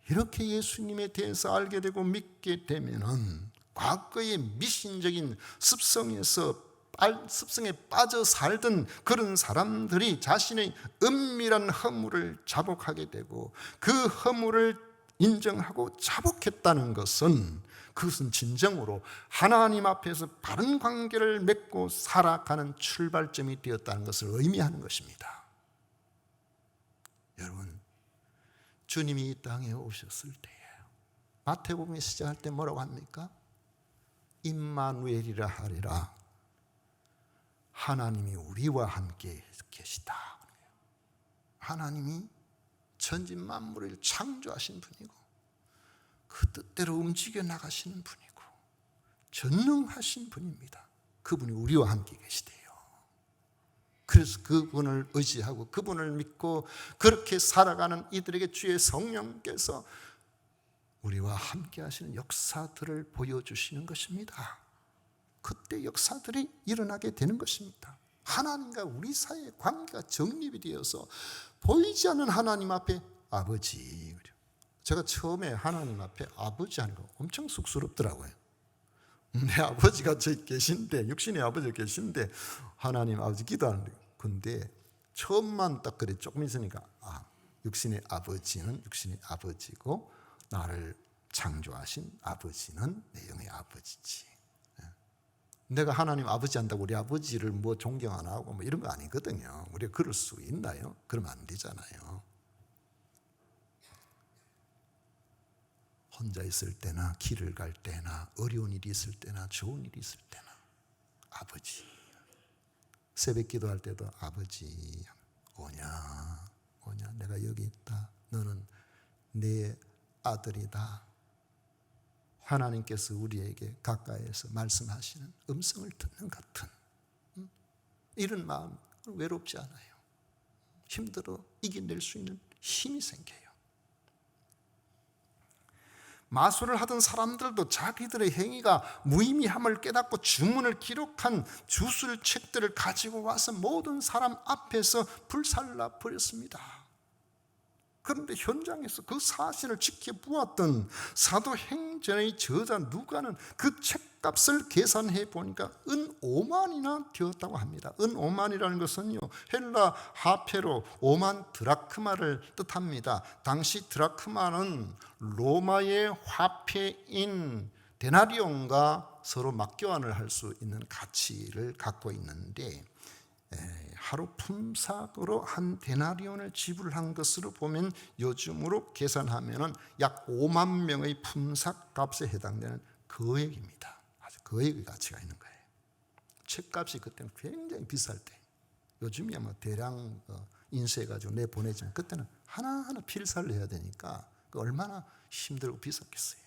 이렇게 예수님에 대해서 알게 되고 믿게 되면은 과거의 미신적인 습성에 빠져 살던 그런 사람들이 자신의 은밀한 허물을 자복하게 되고 그 허물을 인정하고 자복했다는 것은 그것은 진정으로 하나님 앞에서 바른 관계를 맺고 살아가는 출발점이 되었다는 것을 의미하는 것입니다. 여러분, 주님이 이 땅에 오셨을 때예요. 마태복음에 시작할 때 뭐라고 합니까? 임마누엘이라 하리라. 하나님이 우리와 함께 계시다. 하나님이 천지 만물을 창조하신 분이고 그 뜻대로 움직여 나가시는 분이고 전능하신 분입니다. 그분이 우리와 함께 계시대요. 그래서 그분을 의지하고 그분을 믿고 그렇게 살아가는 이들에게 주의 성령께서 우리와 함께 하시는 역사들을 보여주시는 것입니다. 그때 역사들이 일어나게 되는 것입니다. 하나님과 우리 사이의 관계가 정립이 되어서 보이지 않는 하나님 앞에 아버지. 제가 처음에 하나님 앞에 아버지 하는 거 엄청 쑥스럽더라고요. 내 아버지가 저기 계신데, 육신의 아버지가 계신데 하나님 아버지 기도하는데, 근데 처음만 딱 그래 조금 있으니까 육신의 아버지는 육신의 아버지고 나를 창조하신 아버지는 내 영의 아버지지. 내가 하나님 아버지 한다고 우리 아버지를 뭐 존경 안 하고 뭐 이런 거 아니거든요. 우리가 그럴 수 있나요? 그러면 안 되잖아요. 혼자 있을 때나 길을 갈 때나 어려운 일이 있을 때나 좋은 일이 있을 때나 아버지, 새벽 기도할 때도 아버지 오냐 내가 여기 있다. 너는 내 아들이다. 하나님께서 우리에게 가까이에서 말씀하시는 음성을 듣는 같은 이런 마음 외롭지 않아요. 힘들어 이겨낼 수 있는 힘이 생겨요. 마술을 하던 사람들도 자기들의 행위가 무의미함을 깨닫고 주문을 기록한 주술책들을 가지고 와서 모든 사람 앞에서 불살라 버렸습니다. 그런데 현장에서 그 사실을 지켜보았던 사도행전의 저자 누가는 그 책값을 계산해 보니까 은 5만이나 되었다고 합니다. 은 5만이라는 것은요, 헬라 화폐로 5만 드라크마를 뜻합니다. 당시 드라크마는 로마의 화폐인 데나리온과 서로 맞교환을 할 수 있는 가치를 갖고 있는데, 하루 품삯으로 한 데나리온을 지불한 것으로 보면 요즘으로 계산하면 약 5만 명의 품삯값에 해당되는 거액입니다. 아주 거액의 가치가 있는 거예요. 책값이 그때는 굉장히 비쌀 때, 요즘이야 뭐 대량 인쇄해가지고 내보내지만 그때는 하나하나 필사를 해야 되니까 얼마나 힘들고 비쌌겠어요.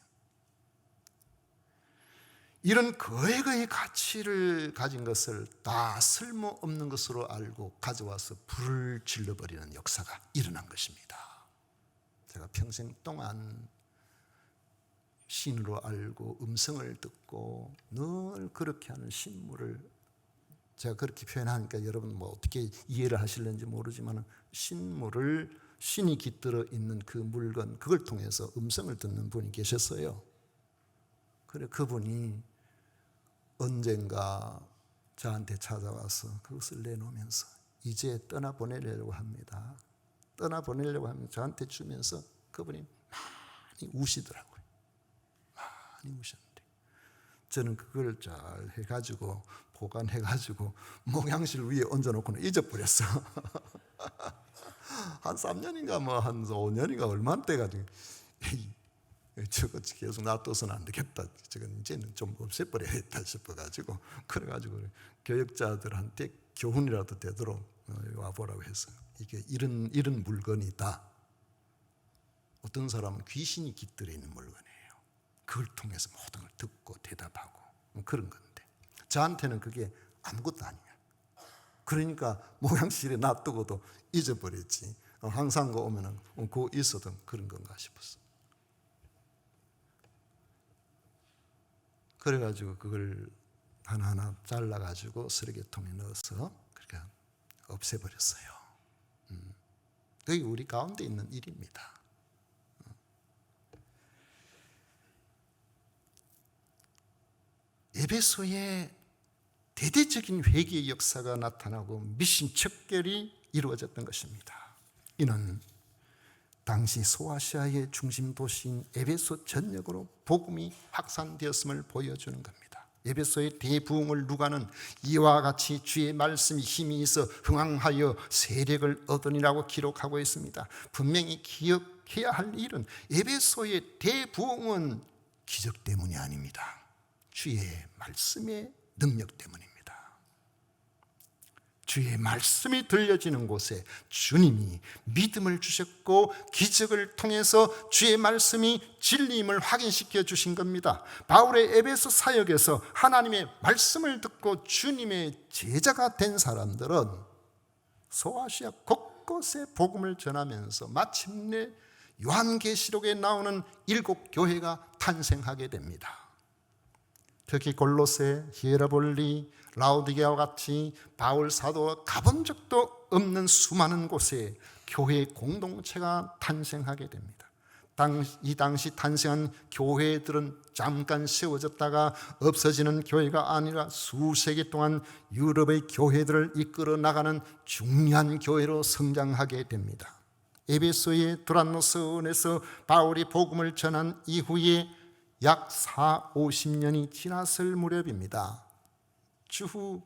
이런 거액의 가치를 가진 것을 다 쓸모없는 것으로 알고 가져와서 불을 질러버리는 역사가 일어난 것입니다. 제가 평생 동안 신으로 알고 음성을 듣고 늘 그렇게 하는 신물을, 제가 그렇게 표현하니까 여러분 뭐 어떻게 이해를 하실는지 모르지만, 신물을, 신이 깃들어 있는 그 물건, 그걸 통해서 음성을 듣는 분이 계셨어요. 그래, 그분이 언젠가 저한테 찾아와서 그것을 내놓으면서 이제 떠나보내려고 합니다. 떠나보내려고 하면 저한테 주면서 그분이 많이 우시더라고요. 많이 우셨는데 저는 그걸 잘 해가지고 보관해가지고 목양실 위에 얹어놓고는 잊어버렸어. 한 3년인가 뭐 한 5년인가 얼마나 돼가지고 저거 계속 놔둬서는 안 되겠다. 저건 이제는 좀 없애버려야겠다 싶어가지고, 그래가지고 교역자들한테 교훈이라도 되도록 와보라고 해서, 이게 이런 물건이다. 어떤 사람은 귀신이 깃들어 있는 물건이에요. 그걸 통해서 모든 걸 듣고 대답하고 그런 건데, 저한테는 그게 아무것도 아니에요. 그러니까 목양실에 놔두고도 잊어버렸지. 항상 그 오면은 그거 있어도 그런 건가 싶었어. 그래가지고 그걸 하나하나 잘라가지고 쓰레기통에 넣어서 그렇게 없애버렸어요. 그게 우리 가운데 있는 일입니다. 에베소에 대대적인 회개의 역사가 나타나고 미신 척결이 이루어졌던 것입니다. 이는 당시 소아시아의 중심 도시인 에베소 전역으로 복음이 확산되었음을 보여주는 겁니다. 에베소의 대부흥을 누가는 이와 같이 주의 말씀이 힘이 있어 흥황하여 세력을 얻으니라고 기록하고 있습니다. 분명히 기억해야 할 일은 에베소의 대부흥은 기적 때문이 아닙니다. 주의 말씀의 능력 때문입니다. 주의 말씀이 들려지는 곳에 주님이 믿음을 주셨고 기적을 통해서 주의 말씀이 진리임을 확인시켜 주신 겁니다. 바울의 에베소 사역에서 하나님의 말씀을 듣고 주님의 제자가 된 사람들은 소아시아 곳곳에 복음을 전하면서 마침내 요한계시록에 나오는 7교회가 탄생하게 됩니다. 특히 골로새, 히에라볼리, 라오디게아와 같이 바울 사도가 가본 적도 없는 수많은 곳에 교회 공동체가 탄생하게 됩니다. 이 당시 탄생한 교회들은 잠깐 세워졌다가 없어지는 교회가 아니라 수세기 동안 유럽의 교회들을 이끌어 나가는 중요한 교회로 성장하게 됩니다. 에베소의 두란노스원에서 바울이 복음을 전한 이후에 약 40-50년이 지났을 무렵입니다. 추후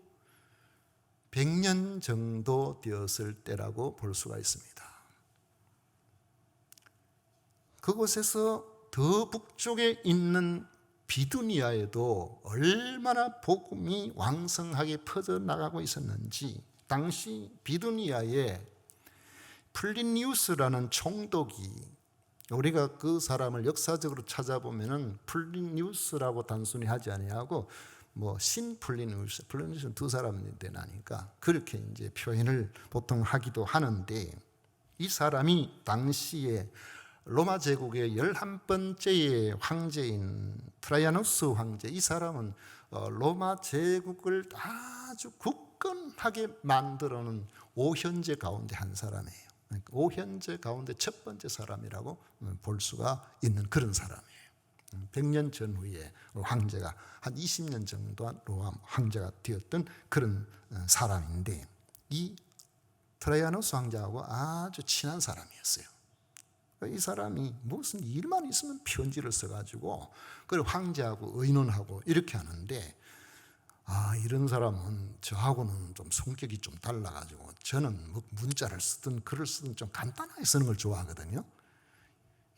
100년 정도 되었을 때라고 볼 수가 있습니다. 그곳에서 더 북쪽에 있는 비두니아에도 얼마나 복음이 왕성하게 퍼져나가고 있었는지, 당시 비두니아에 플리니우스라는 총독이, 우리가 그 사람을 역사적으로 찾아보면은 플리니우스라고 단순히 하지 아니하고 신 플리니우스는 두 사람인데 나니까 그렇게 이제 표현을 보통 하기도 하는데, 이 사람이 당시에 로마 제국의 11번째의 황제인 트라이아누스 황제, 이 사람은 로마 제국을 아주 굳건하게 만들어놓은 5현제 가운데 한 사람이에요. 5현제 가운데 첫 번째 사람이라고 볼 수가 있는 그런 사람이에요. 100년 전후에 황제가 한 20년 정도 로마 황제가 되었던 그런 사람인데, 이 트라이아누스 황제하고 아주 친한 사람이었어요. 이 사람이 무슨 일만 있으면 편지를 써가지고 그걸 황제하고 의논하고 이렇게 하는데, 이런 사람은 저하고는 좀 성격이 좀 달라가지고 저는 문자를 쓰든 글을 쓰든 좀 간단하게 쓰는 걸 좋아하거든요.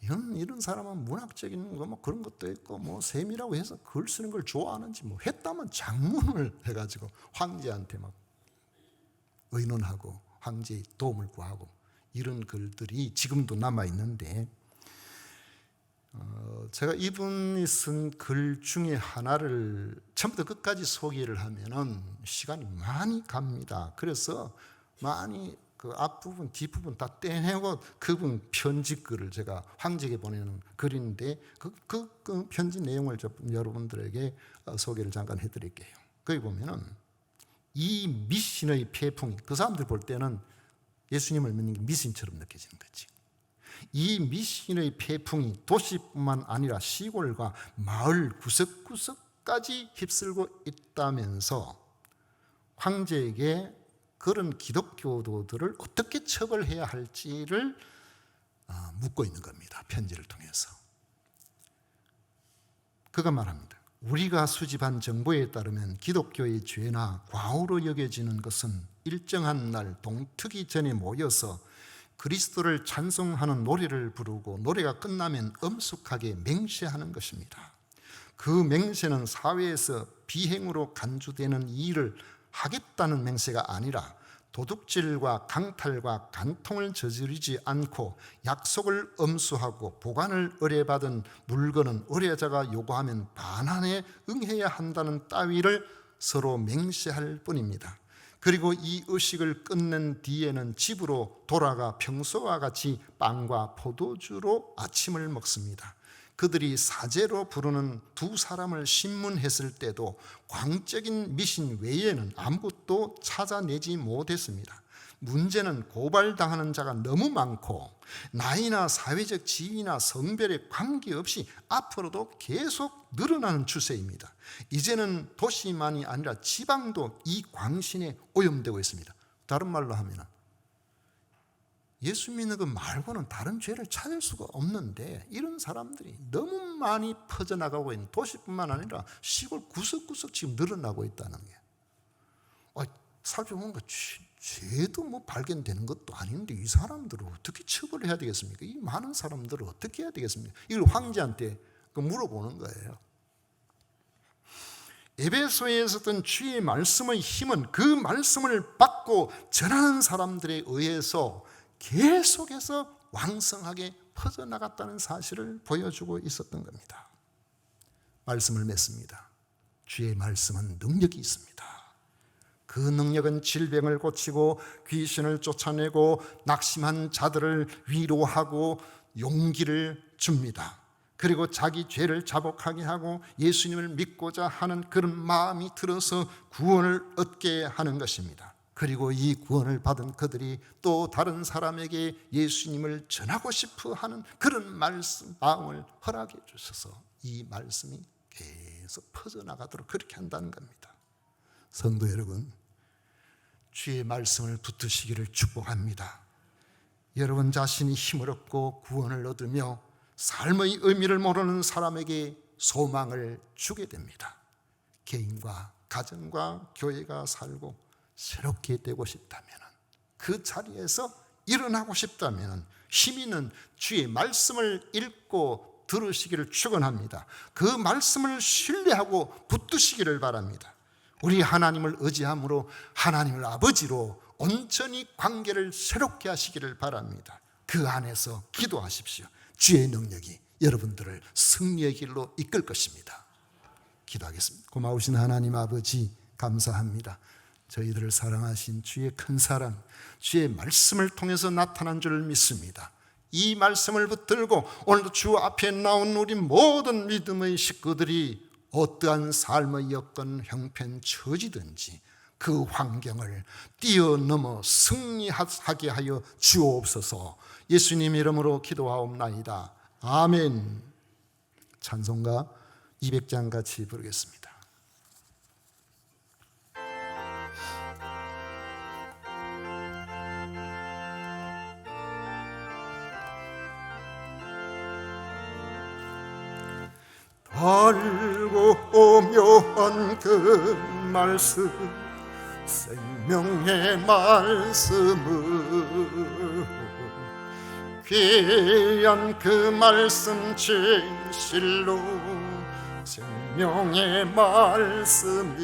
이런 사람은 문학적인 거 그런 것도 있고 세밀하고 해서 글 쓰는 걸 좋아하는지 했다면 장문을 해가지고 황제한테 막 의논하고 황제의 도움을 구하고 이런 글들이 지금도 남아있는데, 제가 이분이 쓴 글 중에 하나를 처음부터 끝까지 소개를 하면은 시간이 많이 갑니다. 그래서 많이 그 앞부분 뒷부분 다 떼내고 그분 편지 글을 제가 황제에게 보내는 글인데, 그 편지 내용을 여러분들에게 소개를 잠깐 해드릴게요. 거기 보면은 이 미신의 폐풍이, 그 사람들 볼 때는 예수님을 믿는 게 미신처럼 느껴지는 거지. 이 미신의 폐풍이 도시뿐만 아니라 시골과 마을 구석구석까지 휩쓸고 있다면서 황제에게 그런 기독교도들을 어떻게 처벌해야 할지를 묻고 있는 겁니다. 편지를 통해서. 그가 말합니다. 우리가 수집한 정보에 따르면 기독교의 죄나 과오로 여겨지는 것은 일정한 날 동트기 전에 모여서 그리스도를 찬송하는 노래를 부르고 노래가 끝나면 엄숙하게 맹세하는 것입니다. 그 맹세는 사회에서 비행으로 간주되는 일을 하겠다는 맹세가 아니라 도둑질과 강탈과 간통을 저지르지 않고 약속을 엄수하고 보관을 의뢰받은 물건은 의뢰자가 요구하면 반환에 응해야 한다는 따위를 서로 맹세할 뿐입니다. 그리고 이 의식을 끝낸 뒤에는 집으로 돌아가 평소와 같이 빵과 포도주로 아침을 먹습니다. 그들이 사제로 부르는 두 사람을 신문했을 때도 광적인 미신 외에는 아무것도 찾아내지 못했습니다. 문제는 고발당하는 자가 너무 많고 나이나 사회적 지위나 성별에 관계없이 앞으로도 계속 늘어나는 추세입니다. 이제는 도시만이 아니라 지방도 이 광신에 오염되고 있습니다. 다른 말로 하면 예수 믿는 것 말고는 다른 죄를 찾을 수가 없는데, 이런 사람들이 너무 많이 퍼져나가고 있는, 도시뿐만 아니라 시골 구석구석 지금 늘어나고 있다는 게, 살펴보면 죄도 발견되는 것도 아닌데 이 사람들을 어떻게 처벌해야 되겠습니까? 이 많은 사람들을 어떻게 해야 되겠습니까? 이걸 황제한테 물어보는 거예요. 에베소에 있었던 주의 말씀의 힘은 그 말씀을 받고 전하는 사람들에 의해서 계속해서 왕성하게 퍼져나갔다는 사실을 보여주고 있었던 겁니다. 말씀을 맺습니다. 주의 말씀은 능력이 있습니다. 그 능력은 질병을 고치고 귀신을 쫓아내고 낙심한 자들을 위로하고 용기를 줍니다. 그리고 자기 죄를 자복하게 하고 예수님을 믿고자 하는 그런 마음이 들어서 구원을 얻게 하는 것입니다. 그리고 이 구원을 받은 그들이 또 다른 사람에게 예수님을 전하고 싶어 하는 그런 마음을 허락해 주셔서 이 말씀이 계속 퍼져나가도록 그렇게 한다는 겁니다. 성도 여러분, 주의 말씀을 붙드시기를 축복합니다. 여러분 자신이 힘을 얻고 구원을 얻으며 삶의 의미를 모르는 사람에게 소망을 주게 됩니다. 개인과 가정과 교회가 살고 새롭게 되고 싶다면, 그 자리에서 일어나고 싶다면 힘 있는 주의 말씀을 읽고 들으시기를 축원합니다. 그 말씀을 신뢰하고 붙드시기를 바랍니다. 우리 하나님을 의지함으로 하나님을 아버지로 온전히 관계를 새롭게 하시기를 바랍니다. 그 안에서 기도하십시오. 주의 능력이 여러분들을 승리의 길로 이끌 것입니다. 기도하겠습니다. 고마우신 하나님 아버지, 감사합니다. 저희들을 사랑하신 주의 큰 사랑, 주의 말씀을 통해서 나타난 줄 믿습니다. 이 말씀을 붙들고 오늘도 주 앞에 나온 우리 모든 믿음의 식구들이 어떠한 삶의 여건, 형편, 처지든지 그 환경을 뛰어넘어 승리하게 하여 주옵소서. 예수님 이름으로 기도하옵나이다. 아멘. 찬송가 200장 같이 부르겠습니다. 달고 오묘한 그 말씀, 생명의 말씀을, 귀한 그 말씀 진실로 생명의 말씀이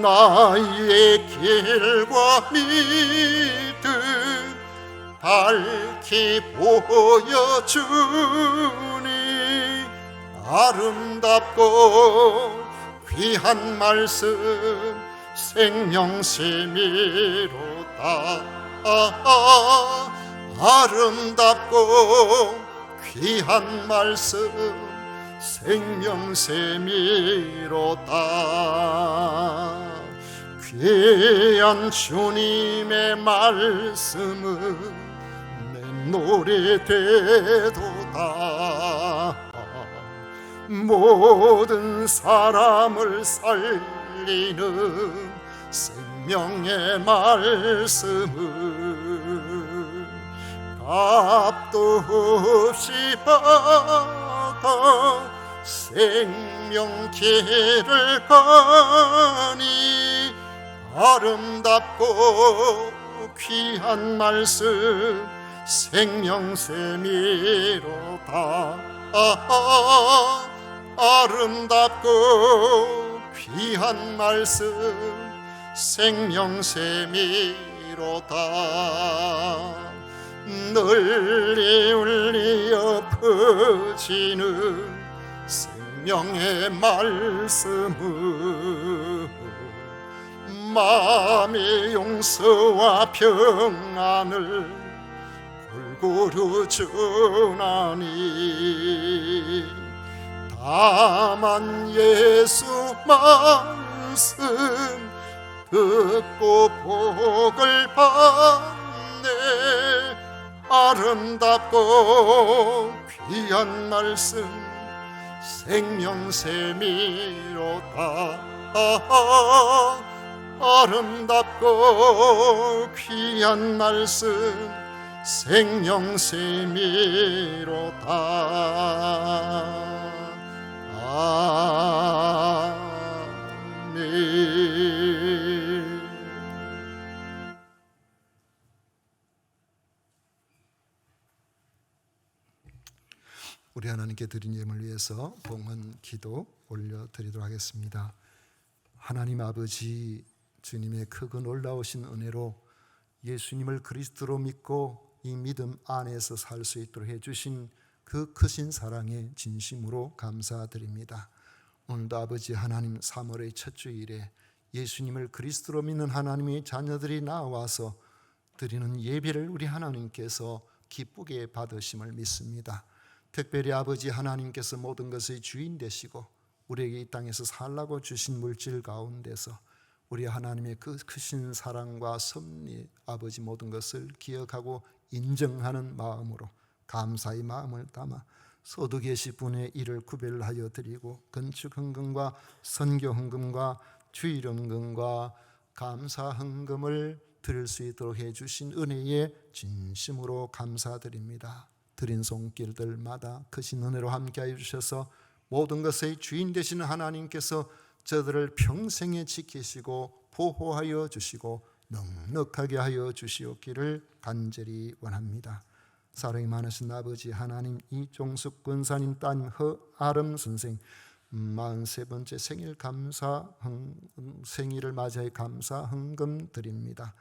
나의 길과 믿음 밝히 보여주니 아름답고 귀한 말씀 생명샘이로다. 아름답고 귀한 말씀 생명샘이로다. 귀한 주님의 말씀은 내 노래 되도다. 모든 사람을 살리는 생명의 말씀을 값도 없이 받아 생명길을 가니 아름답고 귀한 말씀 생명샘이로다. 아름답고 귀한 말씀 생명샘이로다. 널리 울리어 퍼지는 생명의 말씀은 마음의 용서와 평안을 골고루 주나니 다만 예수 말씀 듣고 복을 받네. 아름답고 귀한 말씀 생명샘이로다. 아름답고 귀한 말씀 생명샘이로다. 아멘. 우리 하나님께 드린 예물을 위해서 봉헌 기도 올려드리도록 하겠습니다. 하나님 아버지, 주님의 크고 놀라우신 은혜로 예수님을 그리스도로 믿고 이 믿음 안에서 살 수 있도록 해주신 그 크신 사랑에 진심으로 감사드립니다. 오늘도 아버지 하나님 3월의 첫 주일에 예수님을 그리스도로 믿는 하나님의 자녀들이 나와서 드리는 예배를 우리 하나님께서 기쁘게 받으심을 믿습니다. 특별히 아버지 하나님께서 모든 것의 주인 되시고 우리에게 이 땅에서 살라고 주신 물질 가운데서 우리 하나님의 그 크신 사랑과 섭리 아버지 모든 것을 기억하고 인정하는 마음으로 감사의 마음을 담아 소득예시 분의 일을 구별하여 드리고 건축 헌금과 선교 헌금과 주일 헌금과 감사 헌금을 드릴 수 있도록 해주신 은혜에 진심으로 감사드립니다. 드린 손길들마다 크신 은혜로 함께하여 주셔서 모든 것의 주인 되시는 하나님께서 저들을 평생에 지키시고 보호하여 주시고 넉넉하게 하여 주시옵기를 간절히 원합니다. 사랑이 많으신 아버지 하나님, 이종숙 권사님 따님 허아름 선생 43번째 생일을 맞이해 감사 헌금 드립니다.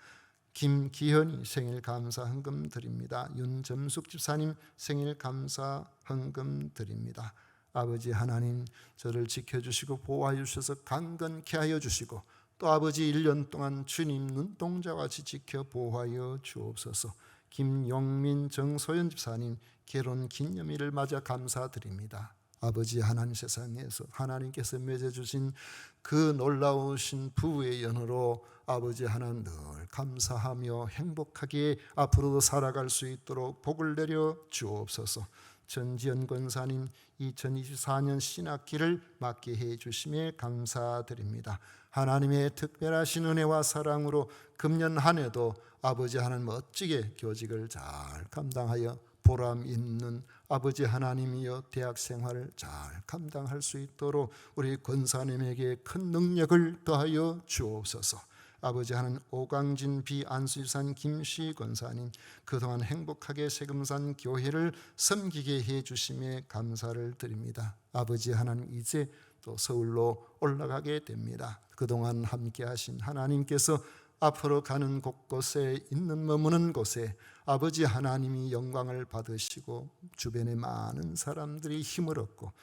김기현이 생일 감사 헌금 드립니다. 윤점숙 집사님 생일 감사 헌금 드립니다. 아버지 하나님, 저를 지켜주시고 보호하여 주셔서 강건케 하여 주시고, 또 아버지 1년 동안 주님 눈동자와 같이 지켜 보호하여 주옵소서. 김용민 정소연 집사님 결혼 기념일을 맞아 감사드립니다. 아버지 하나님, 세상에서 하나님께서 맺어주신 그 놀라우신 부부의 연으로 아버지 하나님 늘 감사하며 행복하게 앞으로도 살아갈 수 있도록 복을 내려 주옵소서. 전지현 권사님 2024년 신학기를 맡게 해 주심에 감사드립니다. 하나님의 특별하신 은혜와 사랑으로 금년 한 해도 아버지 하나님 멋지게 교직을 잘 감당하여 보람 있는 아버지 하나님이여 대학 생활을 잘 감당할 수 있도록 우리 권사님에게 큰 능력을 더하여 주옵소서. 아버지 하나님, 오강진 비안수산 김씨 권사님 그동안 행복하게 세금산 교회를 섬기게 해 주심에 감사를 드립니다. 아버지 하나님, 이제 또 서울로 올라가게 됩니다. 그동안 함께 하신 하나님께서 앞으로 가는 곳곳에 있는 머무는 곳에 아버지 하나님이 영광을 받으시고 주변에 많은 사람들이 힘을 얻고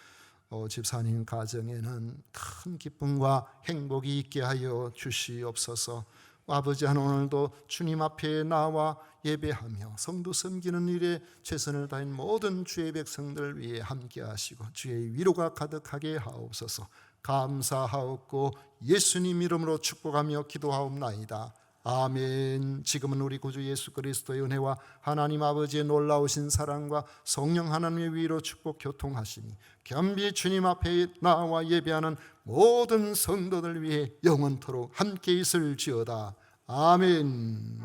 집사님 가정에는 큰 기쁨과 행복이 있게 하여 주시옵소서. 아버지 하나님, 오늘도 주님 앞에 나와 예배하며 성도 섬기는 일에 최선을 다한 모든 주의 백성들 위해 함께 하시고 주의 위로가 가득하게 하옵소서. 감사하옵고 예수님 이름으로 축복하며 기도하옵나이다. 아멘. 지금은 우리 구주 예수 그리스도의 은혜와 하나님 아버지의 놀라우신 사랑과 성령 하나님의 위로 축복 교통하시니 겸비 주님 앞에 나와 예배하는 모든 성도들 위해 영원토록 함께 있을지어다. 아멘.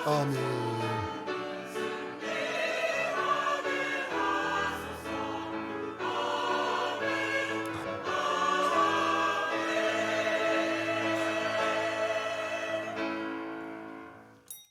아멘.